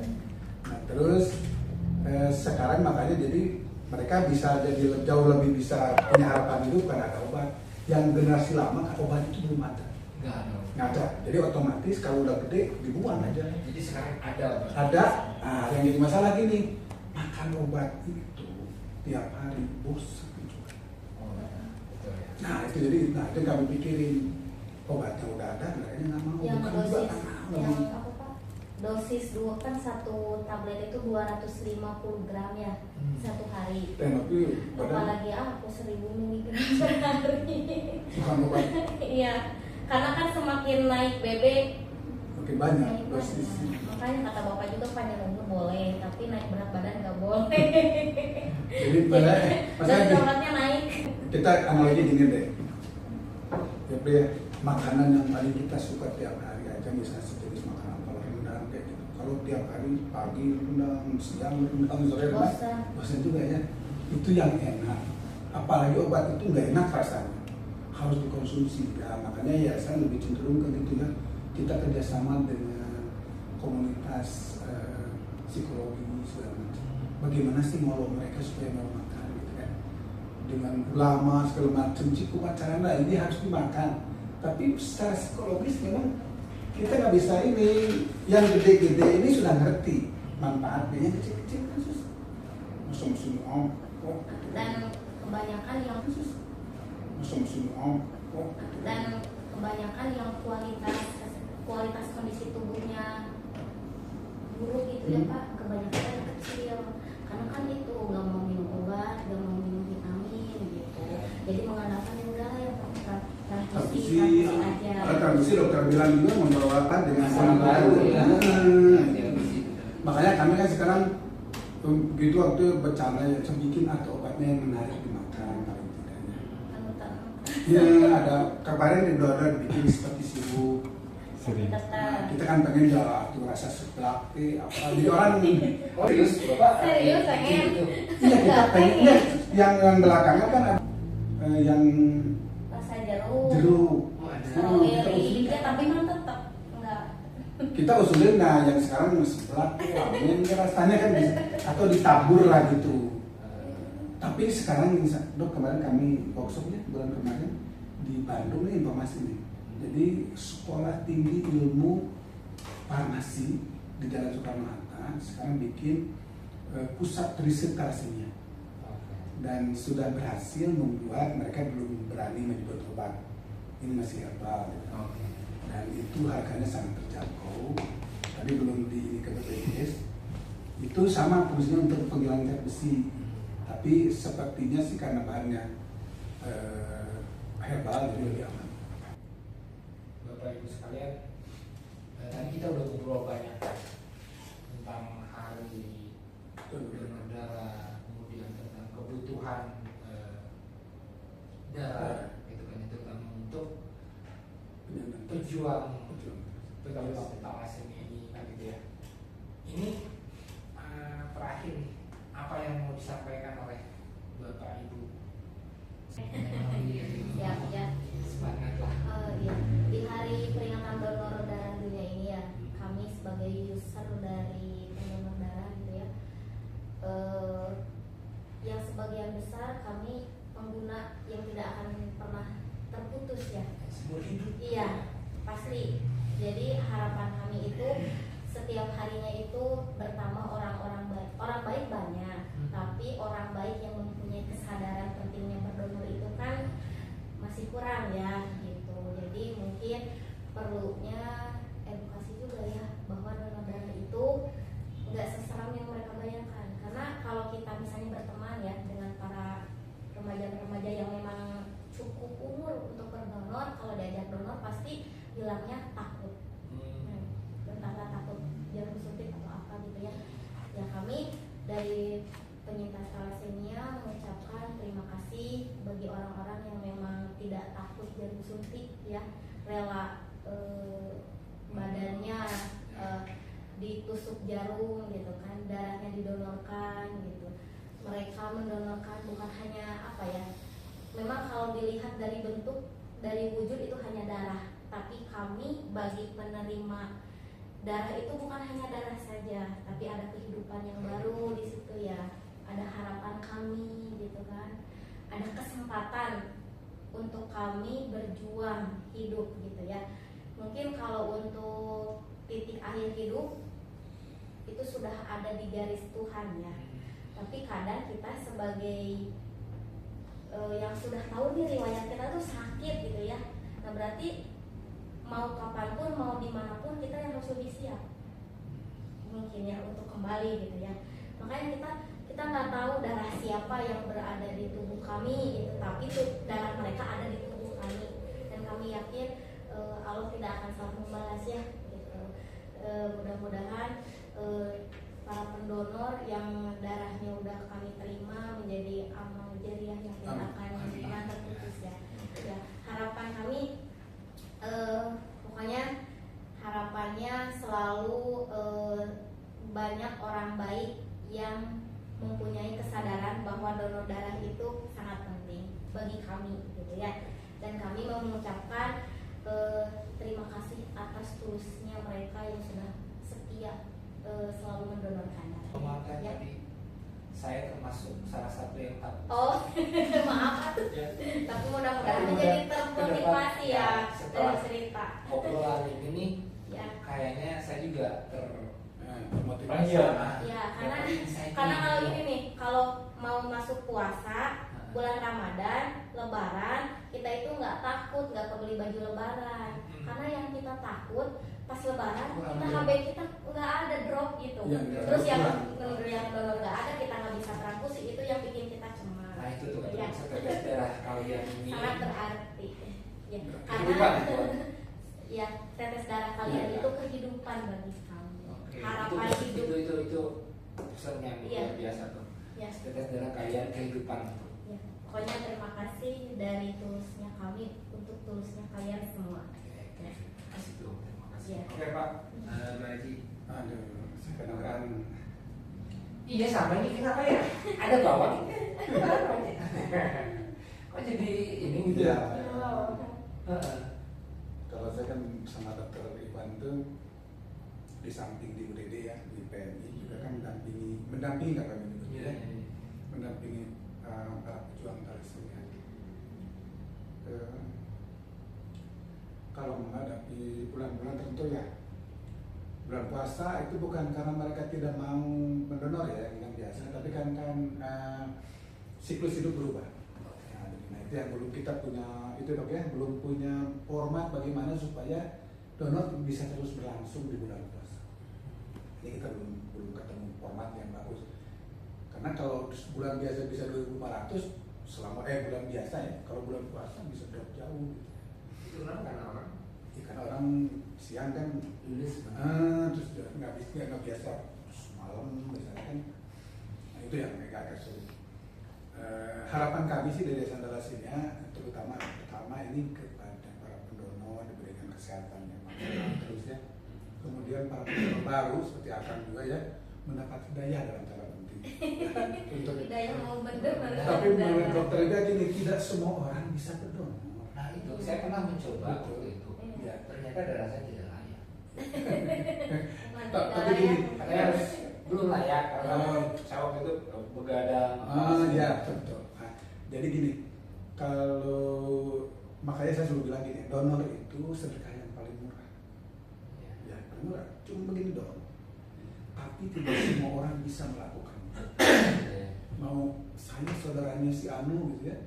Nah terus sekarang makanya jadi mereka bisa jadi jauh lebih bisa punya harapan hidup karena ada obat. Yang generasi lama kan obat itu belum ada. Nggak ada. Jadi otomatis kalau udah gede dibuang aja. Jadi sekarang ada obat. Ada. Nah yang jadi masalah gini, makan obat itu tiap hari bosan juga. Betul ya. Nah itu jadi, itu kami pikirin obatnya udah ada, kayaknya nggak mau. Yang Bukan juga dosis, nggak mau. yang apa Pak? Dosis dua kan satu tablet itu 250 gram ya satu hari. Tapi badan Apalagi aku 1000 miligram per hari. bukan obat Iya, karena kan semakin naik BB makin banyak naik dosis. banyak. Makanya kata Bapak juga panjang umur boleh, tapi naik berat badan nggak boleh. Jadi pada Dan obatnya naik. kita analogi gini deh. Jadi makanan yang paling kita suka tiap hari aja misalnya sejenis makanan kalau rendang kayak gitu. Kalau tiap hari pagi rendang, siang rendang, sore rendang, bosan juga ya. Itu yang enak. Apalagi obat itu nggak enak rasanya. Harus dikonsumsi. Ya, makanya ya saya lebih cenderung ke gitu ya. Kita kerjasama dengan komunitas psikologi segala macam. Bagaimana sih mau mereka supaya mau makan gitu kan? Dengan ulama segala macam cukup acara lah ini harus dimakan. Tapi secara psikologis memang kita nggak bisa ini. Yang gede-gede ini sudah ngerti manfaatnya, yang kecil-kecil kan susah. Musuh-musuh Dan kebanyakan yang musuh-musuh dan kebanyakan yang kualitas kondisi tubuhnya buruk gitu ya Pak, kebanyakan yang kecil karena kan itu nggak mau minum obat, nggak mau minum vitamin gitu, jadi mengandalkan yang udara ya Pak, transfusi aja. Transfusi dokter bilang juga membawakan dengan Masalah baru ya. Makanya kami kan sekarang begitu waktu bercanda ya, bikin atau obatnya yang menarik dimakan paling tidaknya. Ya ada kemarin udah ada bikin seperti sirup. Kita kan pengen ya tuh rasa seblak apa jadi orang Oh serius Bapak? Serius, pengen? Iya kita pengen yang belakangan kan ada yang Rasa jeruk, jeruk. Oh, ada. stroberi, ya, tapi kan tetap enggak. kita usulin, nah yang sekarang sebelah amin rasanya kan bisa, atau ditabur lah gitu. Tapi sekarang dok, kemarin kami workshopnya bulan kemarin di Bandung nih informasi nih. Jadi sekolah tinggi ilmu farmasi di Jalan Soekarno-Hatta sekarang bikin pusat riset thalassemia. Dan sudah berhasil membuat, mereka belum berani menyebut obat, ini masih herbal gitu. Dan itu harganya sangat terjangkau, tapi belum di ke BPJS. Itu sama fungsinya untuk penghilang zat besi, tapi sepertinya sih karena bahannya herbal jadi lebih aman. Bapak Ibu sekalian, tadi kita udah ngobrol banyak tentang hari donor darah, kemudian tentang kebutuhan darah, gitu kan, itu kan untuk pejuang thalassemia ini kan gitu ya. Ini terakhir nih, apa yang mau disampaikan oleh Bapak Ibu? Ya. Semangat lah. Ya. Di hari peringatan donor darah dunia ini ya, kami sebagai user dari pendonor darah gitu ya, yang sebagian besar kami pengguna yang tidak akan pernah terputus ya. Seumur hidup. Iya, pasti. Jadi harapan kami itu setiap harinya itu bertambah orang-orang baik. Orang baik banyak, tapi orang baik yang mempunyai kesadaran pentingnya berdonor itu kan masih kurang ya gitu. Jadi mungkin perlunya edukasi juga ya, bahwa donor darah itu nggak seseram yang mereka bayangkan. Karena kalau kita misalnya berteman ya dengan para remaja-remaja yang memang cukup umur untuk berdonor, kalau diajak donor pasti bilangnya takut, entahlah takut jarum suntik atau apa gitu ya. Ya kami dari penyintas thalassemia mengucapkan terima kasih bagi orang-orang yang memang tidak takut jarum suntik ya, rela badannya ditusuk jarum gitu kan, darahnya didonorkan gitu. Mereka mendonorkan bukan hanya apa ya, memang kalau dilihat dari bentuk, dari wujud itu hanya darah, tapi kami bagi penerima darah itu bukan hanya darah saja, tapi ada kehidupan yang baru di situ ya, ada harapan kami gitu kan, ada kesempatan untuk kami berjuang hidup gitu ya. Mungkin kalau untuk titik akhir hidup itu sudah ada di garis Tuhan ya, tapi kadang kita sebagai yang sudah tahu nih riwayat kita tuh sakit gitu ya, nah berarti mau kapanpun, mau dimanapun kita yang harus lebih siap mungkin ya untuk kembali gitu ya. Makanya kita nggak tahu darah siapa yang berada di tubuh kami gitu, tapi tuh darah mereka ada di tubuh kami, dan kami yakin Allah tidak akan salah membalas ya gitu. Mudah-mudahan para pendonor yang darahnya udah kami terima menjadi amal jariah yang tidak akan pernah terputus ya. Ya harapan kami pokoknya harapannya selalu banyak orang baik yang mempunyai kesadaran bahwa donor darah itu sangat penting bagi kami gitu ya. Dan kami mengucapkan terima kasih atas tulusnya mereka yang sudah setia selalu mendonorkan darah. Ya. Tadi saya termasuk salah satu yang takut. Oh, maaf. Ya. Tapi mudah-mudahan menjadi termotivasi ya dari cerita. Obrolan ini Ya. kayaknya saya juga Termotivasi. Ya, karena kalau gini nih, kalau mau masuk puasa, bulan Ramadan, Lebaran, kita itu nggak takut nggak kebeli baju Lebaran, karena yang kita takut pas Lebaran kita HB kita nggak ada drop gitu. Ya, Terus yang donor nggak ada, kita nggak bisa transfusi, itu yang bikin kita cemas. Nah itu tuh Ya. setetes darah kalian ini Sangat berarti. Ya, kehidupan karena itu. ya tetes darah kalian Ya. itu kehidupan bagi kami. Oke, Harapan hidup. itu pesan yang Iya. luar biasa tuh. Ya. Tetes darah kalian kehidupan. Ya, pokoknya terima kasih dari tulusnya kami untuk tulusnya kalian semua. Oke, kasih tuh, terima kasih. Iya. Oke Pak, Mbak Haji. Aduh, sekarang Iya sama ini kenapa ya? Ada bawang? Kok jadi ini gitu Iya. ya? Heeh. kalau saya kan sama dokter Iwan tuh di samping di UDD ya, di PMI juga kan mendampingi nggak kami menyebutnya, Iya, iya, iya. mendampingi para pejuang thalassemia. Kalau menghadapi bulan-bulan tertentu ya, bulan puasa itu bukan karena mereka tidak mau mendonor ya yang biasa, tapi kan siklus hidup berubah. Nah itu yang belum kita punya, itu dok ya, belum punya format bagaimana supaya donor bisa terus berlangsung di bulan puasa. Ini kita belum ketemu format yang bagus. Karena kalau bulan biasa bisa 2.500 selama bulan biasa ya, kalau bulan puasa bisa drop jauh. Itu kan karena orang Karena orang siang kan lulus. terus nggak biasa malam misalnya kan, nah, itu yang agak sulit. Harapan kami sih dari Yayasan Thalassemia terutama pertama ini kepada para pendonor diberikan kesehatan yang maksimal terus ya, kemudian para pendonor baru seperti Akang juga ya mendapat hidayah dalam cara penting untuk Hidayah mau berdonor. tapi menurut dokter juga gini, tidak semua orang bisa berdonor. Nah itu saya pernah mencoba Betul. waktu itu. Iya. Ternyata darah saya tidak layak. Tapi gini, Katanya harus belum layak karena saya waktu itu begadang. ya betul. Nah, jadi gini, kalau makanya saya selalu bilang gini, donor itu sedekah yang paling murah. Iya. Ya, paling murah. Cuma begini dong. Tapi tidak semua orang bisa melakukannya. Iya. Mau saya saudaranya si Anu gitu ya,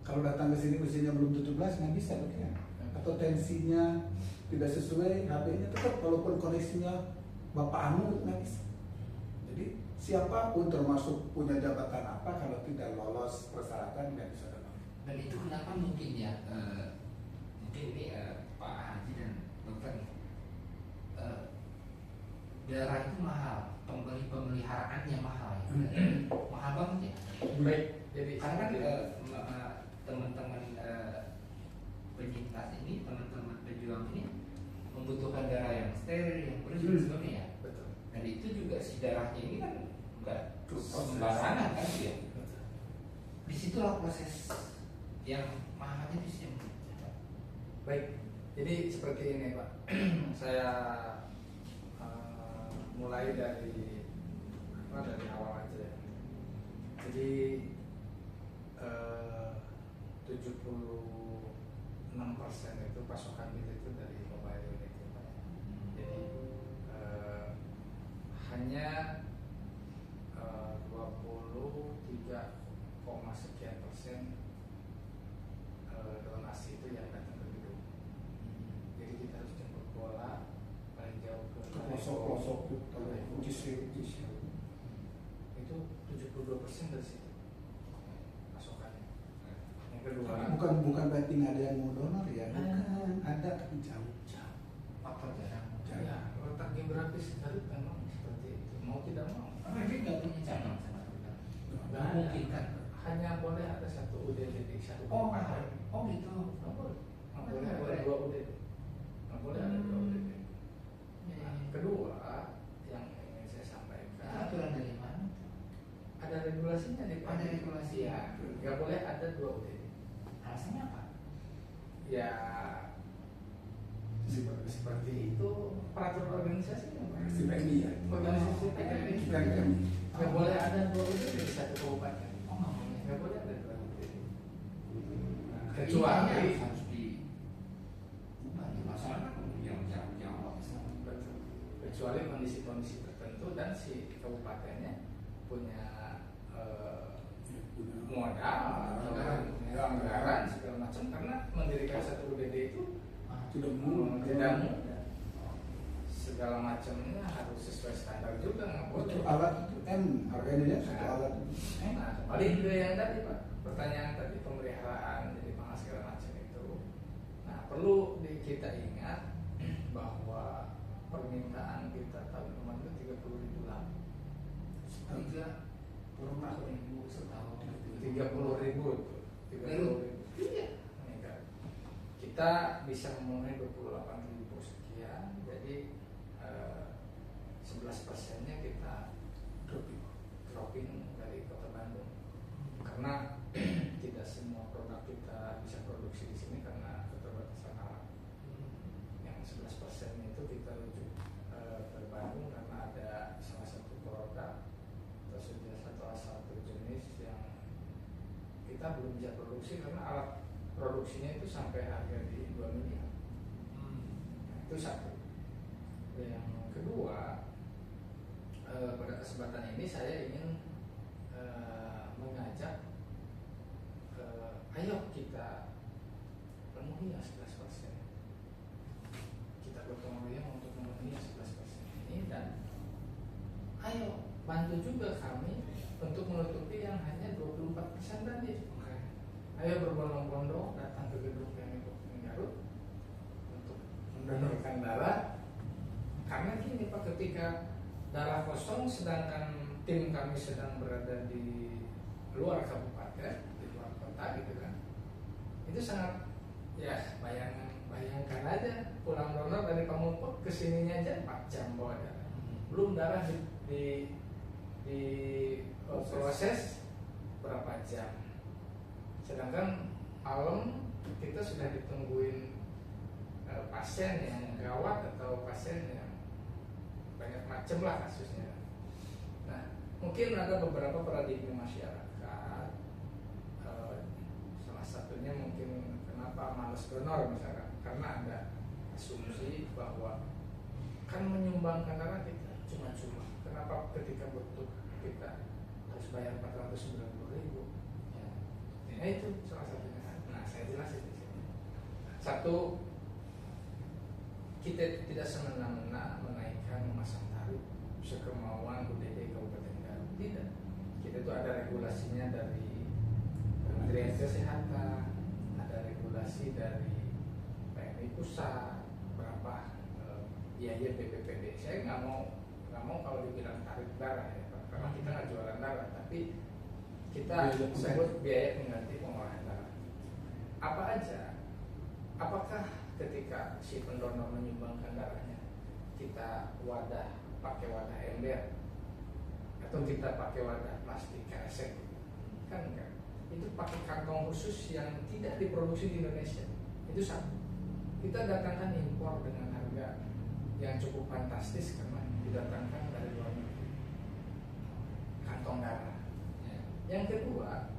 kalau datang ke sini usianya belum 17 nggak bisa dok ya. Atau tensinya tidak sesuai, HB-nya tetap walaupun koneksinya Bapak Anu nggak bisa. Jadi siapapun termasuk punya jabatan apa kalau tidak lolos persyaratan nggak bisa donor. Dan itu kenapa mungkin ya, mungkin ini Pak Haji dan dokter nih, darah itu mahal, pemeliharaannya mahal ya. Mahal banget ya. Baik, jadi Karena kan teman-teman penyintas ini, teman-teman pejuang ini membutuhkan darah yang steril, yang bersih dan sebagainya ya. betul. Dan itu juga si darahnya ini kan enggak Proses. sembarangan kan ya. Betul. Disitulah proses yang mahalnya di sini. Baik, jadi seperti ini Pak. Saya mulai dari awal aja ya. Jadi 76% itu pasokan kita itu dari mobile unit ya, Pak. Jadi hanya 23,sekian% donasi itu yang datang ke gedung. Jadi kita harus jemput bola paling jauh ke Pelosok-pelosok itu 72% dari situ pasokannya. Yang kedua, bukan berarti nggak ada yang mau donor ya, bukan, ada tapi jauh-jauh. Faktor jarang. ya letak geografis Garut memang seperti itu, mau tidak mau. Karena dia nggak punya cabang sama sekali. Nggak ada. Mungkin kan. Hanya boleh ada satu UDD di satu Oh, kabupaten. gitu. Nggak boleh. Nggak boleh Nggak ada boleh. 2 UDD. Nggak boleh ada 2 UDD. Ya, Nah, kedua yang ingin saya sampaikan, itu aturan dari mana? ada regulasinya di Ada regulasi. ya, nggak boleh ada 2 UDD. Alasannya apa? Ya seperti itu peraturan organisasi Si PMI ya. organisasi PMI nggak boleh ada 2 UDD di satu kabupaten. Oh, nggak boleh. Nggak boleh ada 2 UDD. Ini Kecuali harus di bukan di masalah yang jauh-jauh. betul. Kecuali kondisi-kondisi tertentu dan si kabupatennya punya modal, anggaran segala macam, karena mendirikan satu UDD itu Tidak mudah. tidak mudah. Segala macamnya harus sesuai standar juga, nggak boleh. Satu alat itu harganya ya, satu alat. Nah, kembali ke yang tadi Pak, pertanyaan tadi pemeliharaan jadi mahal segala macam itu. Nah, perlu kita ingat bahwa permintaan kita tahun kemarin itu 30.000 lah. 30.000 setahun. 30.000 Iya. Kita bisa memenuhi 28.000 sekian, jadi 11%-nya kita dropping dari Kota Bandung, karena tidak semua produk kita bisa produksi di sini karena keterbatasan alat. Yang 11% itu kita rujuk ke Bandung. kita belum bisa produksi karena alat produksinya itu sampai harga di 2 miliar. Nah, itu satu. Yang kedua, pada kesempatan ini saya ingin mengajak, ayo kita penuhi 11%. Kita gotong royong untuk memenuhi 11% ini, dan ayo bantu juga kami untuk menutupi yang hanya 24% tadi. Ayo berbondong-bondong datang ke gedung PMI Garut untuk mendonorkan darah. Karena gini Pak, ketika darah kosong sedangkan tim kami sedang berada di luar kabupaten, di luar kota gitu kan, itu sangat, ya bayangkan aja pulang donor dari Pamupuk ke sininya aja 4 jam bawa darah. Belum darah di proses berapa jam. Sedangkan malam kita sudah ditungguin pasien yang gawat atau pasien yang banyak macam lah kasusnya. Nah, mungkin ada beberapa paradigma masyarakat, salah satunya mungkin kenapa malas donor misalkan, karena ada asumsi bahwa kan menyumbangkan darah kita cuma-cuma, kenapa ketika butuh kita harus bayar 490.000. Nah, itu salah satunya. Nah, saya jelasin di sini. Satu, kita tidak semena-mena menaikkan memasang tarif sekemauan UDD Kabupaten Garut. Tidak. Kita itu ada regulasinya dari Kementerian Kesehatan, ada regulasi dari PMI Pusat, berapa biaya BPPD. Saya nggak mau kalau dibilang tarif darah ya Pak, karena kita nggak jualan darah, tapi kita sebut biaya pengganti pengolahan darah. Apa aja? Apakah ketika si pendonor menyumbangkan darahnya kita pakai wadah ember atau kita pakai wadah plastik kresek? Kan enggak. Itu pakai kantong khusus yang tidak diproduksi di Indonesia. Itu satu. Kita datangkan impor dengan harga yang cukup fantastis karena didatangkan dari luar negeri. Kantong darah. Yang kedua,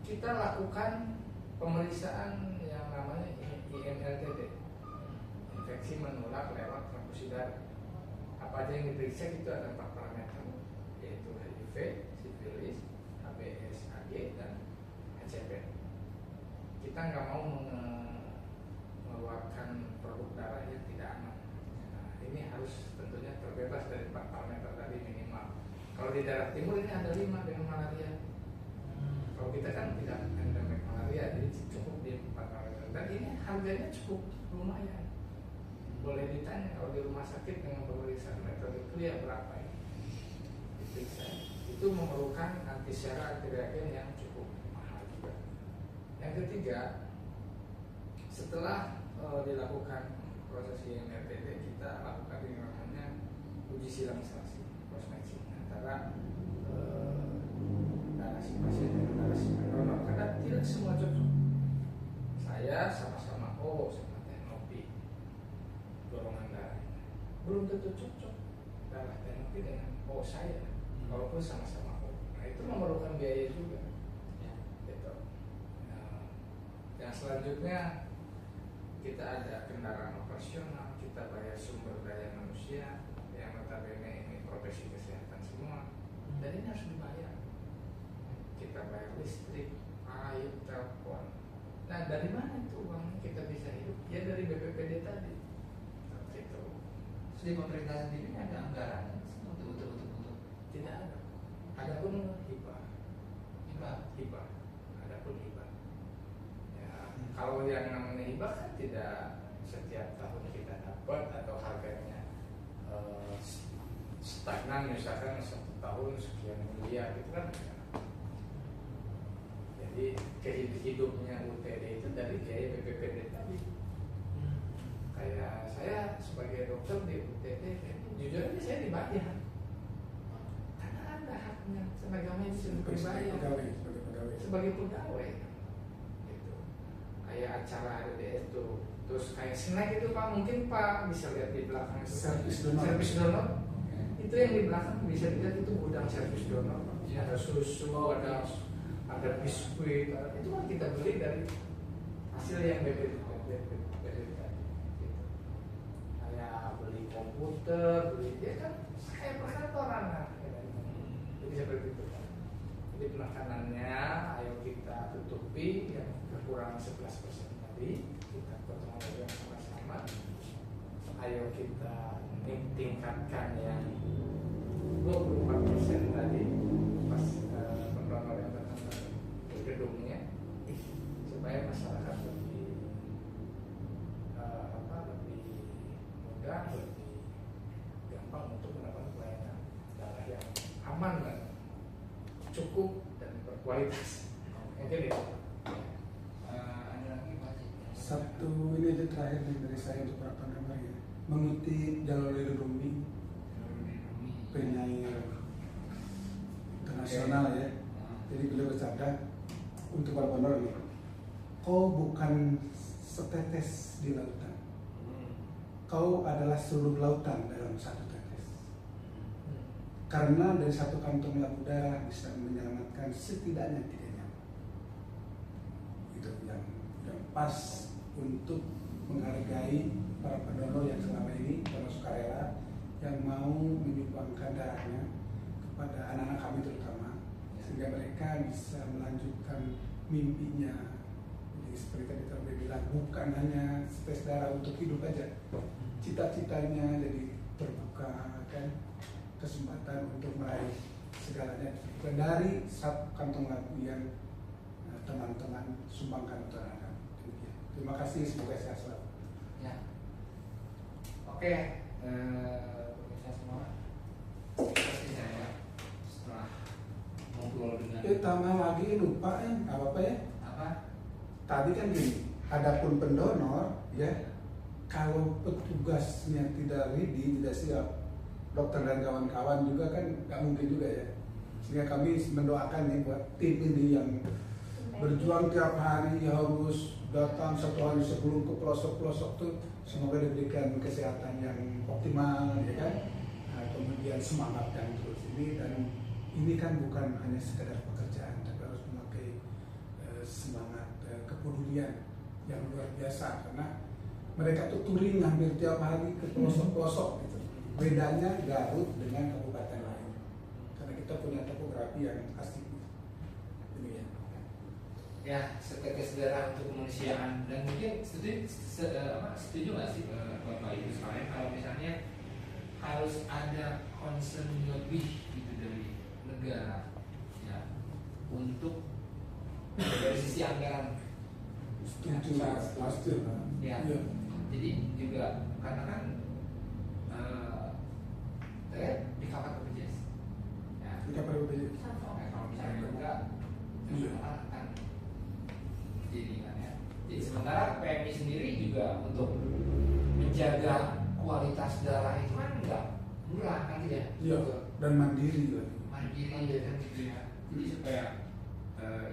kita lakukan pemeriksaan yang namanya IMLTD, infeksi menular lewat transfusi darah. Apa aja yang diperiksa itu ada 4 parameter, yaitu HIV, sifilis, HBS, AG, dan HCV. Kita nggak mau mengeluarkan produk darah yang tidak aman. Nah, ini harus tentunya terbebas dari 4 parameter tadi minimal. Kalau di daerah timur ini ada 5 dengan malaria. Kalau kita kan tidak endemik malaria, jadi cukup di 4 parameter. Dan ini harganya cukup lumayan. Boleh ditanya kalau di rumah sakit dengan pemeriksaan metode clear berapa ya? Diperiksa. Itu memerlukan antisera, antireagen yang cukup mahal juga. Yang ketiga, setelah dilakukan proses IMLTD, kita lakukan yang namanya uji silang-selasi, cross matching antara darah si pasien dengan darah si pendonor, karena tidak semua cocok. Saya sama-sama O sama Tenopi, golongan darahnya belum tentu cocok darah Tenopi dengan O saya, walaupun sama-sama O. Nah, itu memerlukan biaya juga. Gitu. Nah, yang selanjutnya kita ada kendaraan operasional, kita bayar sumber daya manusia yang notabene ini profesi kesehatan semua, dan ini harus dibayar. Kita bayar listrik, air, telepon. Nah, dari mana itu uang kita bisa hidup? Ya dari BPPD tadi. Gitu. Terus di pemerintah sendiri ada anggaran untuk Tidak ada. Adapun hibah. Adapun hibah. Ya, kalau yang namanya hibah kan tidak setiap tahun kita dapat atau harganya stagnan, misalkan 1 tahun sekian miliar gitu kan. Jadi hidupnya UTD itu dari biaya BPPD tadi. Kayak saya sebagai dokter di UTD, jujur aja saya dibayar karena ada haknya tenaga medis untuk dibayar sebagai pegawai. Gitu. Kayak acara RDS itu, terus kayak snack itu Pak, mungkin Pak bisa lihat di belakang itu servis donor. Itu yang di belakang bisa dilihat itu gudang servis donor Pak. Ada susu, ada biskuit, itu kan kita beli dari hasil yang BPD gitu. Kayak beli komputer, beli dia kan kayak perkantoran kan. Jadi seperti itu kan. Jadi penekanannya ayo kita tutupi yang kekurangan 11% tadi, kita potong yang sama-sama. Ayo kita tingkatkan yang 24% tadi pas pendonor yang datang ke gedungnya, supaya masyarakat lebih lebih mudah, lebih gampang untuk mendapatkan pelayanan darah yang aman dan cukup dan berkualitas. Mungkin itu. Ada lagi Pak Haji? Satu ini aja terakhir nih dari saya untuk para pendengar ya, mengutip Jalaluddin Rumi, penyair internasional ya. Jadi beliau bercanda untuk para pendengar nih, kau bukan setetes di lautan, kau adalah seluruh lautan dalam satu tetes. Karena dari satu kantong lap udara bisa menyelamatkan setidaknya 3 nyawa. Itu yang pas untuk menghargai para pendonor yang selama ini donor sukarela yang mau menyumbangkan darahnya kepada anak-anak kami terutama, sehingga mereka bisa melanjutkan mimpinya. Jadi seperti tadi Terbe bilang, bukan hanya tes darah untuk hidup aja, cita-citanya jadi terbuka kan, kesempatan untuk meraih segalanya dari satu kantong lagu yang teman-teman sumbangkan untuk anak-anak. Demikian. Terima kasih, semoga sehat selalu. Ya. Oke, pemirsa semua, pasti saya setelah ngobrol dengan Tambah lagi lupa ya, apa ya? apa? Tadi kan gini, adapun pendonor ya, kalau petugasnya tidak ready, tidak siap, dokter dan kawan-kawan juga kan nggak mungkin juga ya. Sehingga kami mendoakan nih buat tim ini yang berjuang tiap hari harus datang 1 hari sebelum ke pelosok-pelosok tuh, semoga diberikan kesehatan yang optimal ya kan. Nah, kemudian semangat yang terus ini, dan ini kan bukan hanya sekedar pekerjaan, tapi harus memakai semangat kepedulian yang luar biasa, karena mereka tuh touring hampir tiap hari ke pelosok-pelosok gitu. Bedanya Garut dengan kabupaten lain, karena kita punya topografi yang asli. Demikian. Ya, setetes darah untuk kemanusiaan. Dan mungkin setuju nggak sih Bapak Ibu sekalian kalau misalnya harus ada concern lebih gitu dari negara ya untuk dari sisi anggaran. Setuju, pasti. Ya. Iya. Jadi juga karena kan dikawal BPJS. Ya. Kita perlu belajar. Nah, kalau misalnya enggak, Iya. akan jadi kan ya. Jadi sementara PMI sendiri juga untuk menjaga kualitas darah itu kan enggak murah kan tidak? Iya. Dan mandiri lagi. Mandiri kan gitu ya. Jadi supaya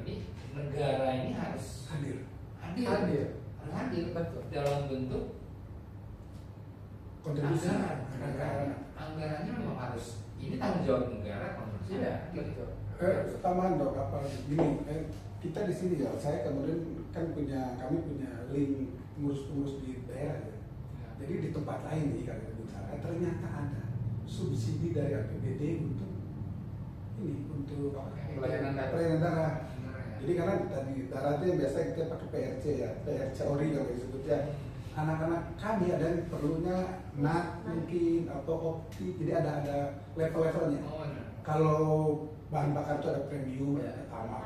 ini negara ini harus Hadir. harus hadir betul dalam bentuk Kontribusi. anggarannya memang harus ini tanggung jawab negara kalau menurut saya. Iya, betul. Tambahan dok, apa gini, kita di sini ya, saya kemudian kan kami punya link pengurus-pengurus di daerah ya. Jadi di tempat lain nih kalau kita bicara, ternyata ada subsidi dari APBD untuk ini, untuk Pelayanan darah. pelayanan darah. Jadi karena tadi darah itu yang biasa kita pakai PRC ya, PRC ori kalau disebut ya. Anak-anak kami ada yang perlunya NAT mungkin atau opti, jadi ada level-levelnya. Oh, iya. Kalau bahan bakar itu ada premium, Ya. ada tamak.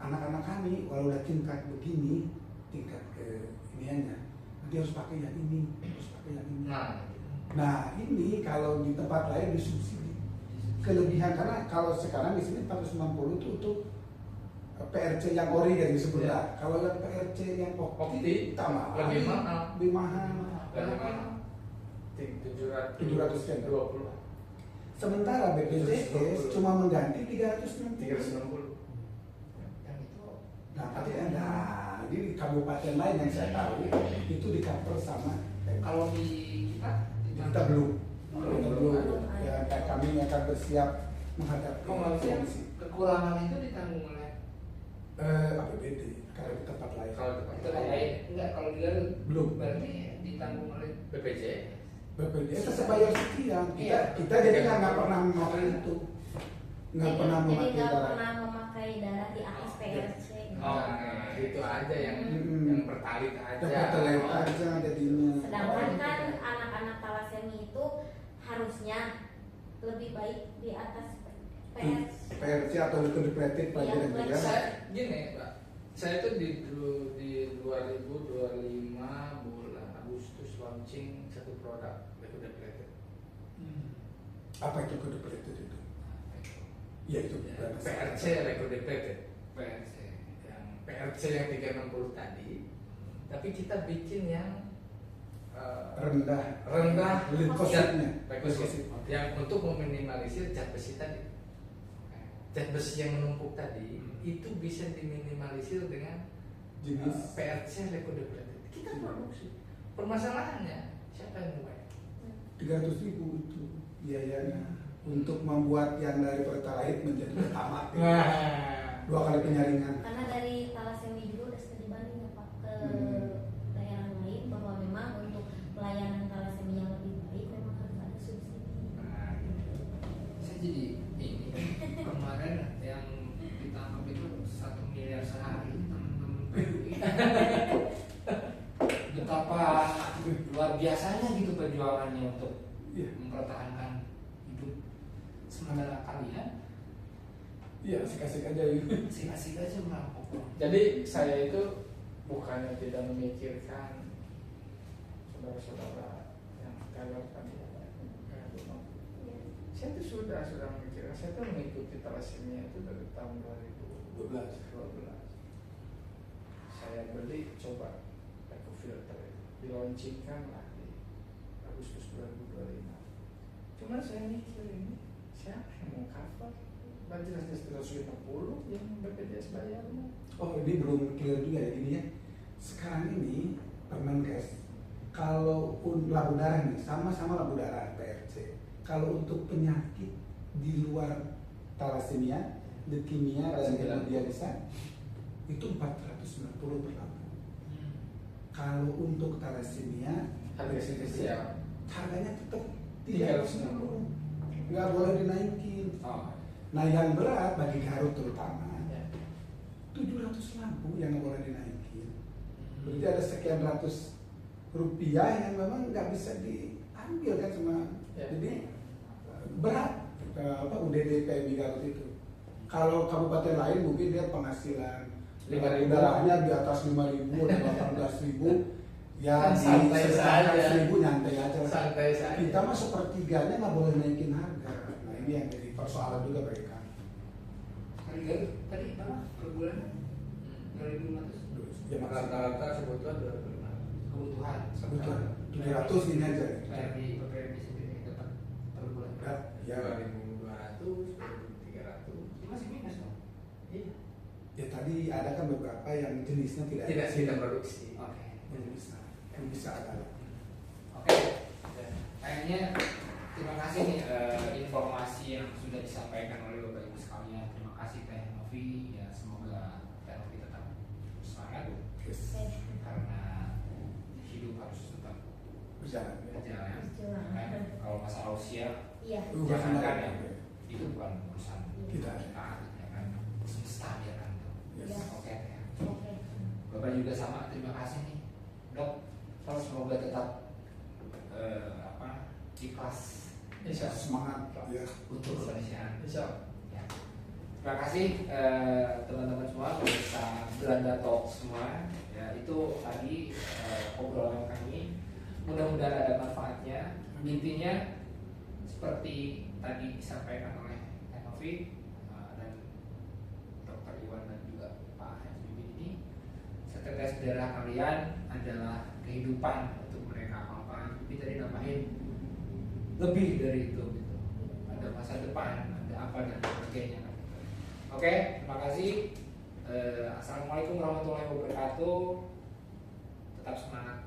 Anak-anak kami kalau udah tingkat begini, tingkat ke iniannya, nanti harus pakai yang ini, harus pakai yang ini. Nah ini kalau di tempat lain disubsidi kelebihan, karena kalau sekarang di sini 490 itu untuk PRC yang ori yang disebut Ya. lah. Kalau yang PRC yang opti tambah lebih lagi, mahal. lebih mahal. Lebih mahal. 700 sekian. 20. Sementara BPJS 360. cuma mengganti 360. 360. Yang itu Nah, tapi ada di kabupaten lain yang saya tahu itu di cover sama kalau di kita belum. Kita belum. Ya, kami akan bersiap menghadapi Kalau kondisi. kekurangan itu ditanggung oleh APBD kalau di tempat lain. Kalau tempat Itu kan lain. Enggak, kalau di Garut Belum. berarti ditanggung oleh BPJS. BPJS tetap bayar sekian. Kita Iya. kita jadi nggak pernah memakai itu, nggak pernah Jadi memakai nggak darah. pernah memakai darah di atas PRC. Oh, Nah, itu aja yang Hmm. yang pertalit aja. Dapat telet Oh. aja jadinya. Sedangkan kan anak-anak talasemia itu harusnya lebih baik di atas PRC. PRC atau leukodepleted pelajaran Iya, juga. Saya gini, Pak. Saya tuh di 2025 bulan Agustus launching satu produk leukodepleted. Apa itu leukodepleted itu? Ya itu PRC leukodepleted. PRC. Yang PRC yang 360 tadi, tapi kita bikin yang rendah leukositnya. leukosit yang untuk meminimalisir zat besi tadi. Zat besi yang menumpuk tadi itu bisa diminimalisir dengan Jenis PRC leukodepleted. Kita produksi. Permasalahannya siapa yang mau bayar? 300.000 itu biayanya untuk membuat yang dari pertalite menjadi pertama. Nah, 2 kali penyaringan. Karena dari talasemia juga udah studi banding ya Pak ke daerah lain bahwa memang untuk pelayanan talasemia yang lebih baik memang harus ada subsidi. nah, Saya jadi ini kemarin yang ditangkap itu 1 miliar sehari teman-teman PUI. Betapa luar biasanya gitu perjuangannya untuk Iya. mempertahankan hidup. Sementara kalian Iya, asik-asik aja gitu. asik-asik aja merampok. jadi saya itu bukannya tidak memikirkan saudara-saudara yang gagal tadi. Saya itu sudah memikirkan. Saya tuh mengikuti talasemia itu dari tahun 2012. Saya beli coba Ecofilter dilaunchingkan lah di Agustus 2025. Cuman saya mikir ini siapa yang mau cover? Jelas-jelas 350 yang BPJS bayarnya. Oh, ini belum clear juga ya ini ya. Sekarang ini Permenkes kalau lampu darah nih sama-sama lampu darah PRC. Kalau untuk penyakit di luar talasemia, leukemia dan hemodialisa itu 490 per lampu. Kalau untuk talasemia Harga spesial. harganya tetap 360. 360. Nggak boleh dinaikin. Oh, Nah yang berat bagi Garut terutama Ya. 700 lampu yang nggak boleh dinaikin. Berarti ada sekian ratus rupiah yang memang nggak bisa diambil kan sama. Ya. Jadi berat UDD PMI Garut itu. Kalau kabupaten lain mungkin dia penghasilan 5.000. darahnya di atas 5.000 atau 18.000 ya Santai saja. 1.000 nyantai aja. Santai saja. Kita mah sepertiganya nggak boleh naikin harga. Nah ini yang jadi persoalan juga bagi kami. hari Garut tadi apa per bulan 2.500 Ya makanya Rata-rata sebetulnya 25. kebutuhan. kebutuhan 700 ini aja. PRD sendiri dapat per bulan. Ya, 2.200, 2.300. Ini masih minus dong. Iya. ya tadi ada kan beberapa yang jenisnya tidak Tidak produksi. Oke. yang bisa ada. Oke. Kayaknya terima kasih nih informasi yang sudah disampaikan oleh Bapak Ibu sekalian. Terima kasih Teh Novi. Ya semoga Teh Novi tetap semangat Yes. karena hidup harus tetap Berjalan. berjalan. Berjalan. Kan? Kalau masalah usia Iya. jangan kan ya. Itu bukan urusan Kita. ya kan semesta ya kan tuh. Yes. Oke ya. Oke. Bapak juga sama, terima kasih nih Dok. Semoga tetap ikhlas Insya Allah. Semangat ya. untuk Indonesia. Insya Allah. Ya. Terima kasih teman-teman semua, pemirsa Belanda Talk semua. Ya itu tadi obrolan kami. Mudah-mudahan ada manfaatnya. Intinya seperti tadi disampaikan oleh Teh Novi dan Dr. Iwan dan juga Pak Hasbibi ini, setetes darah kalian adalah kehidupan untuk mereka. Kalau Pak Hasbibi tadi nambahin lebih dari itu gitu. Ada masa depan, ada apa dan sebagainya. Oke, terima kasih. Assalamualaikum warahmatullahi wabarakatuh. Tetap semangat.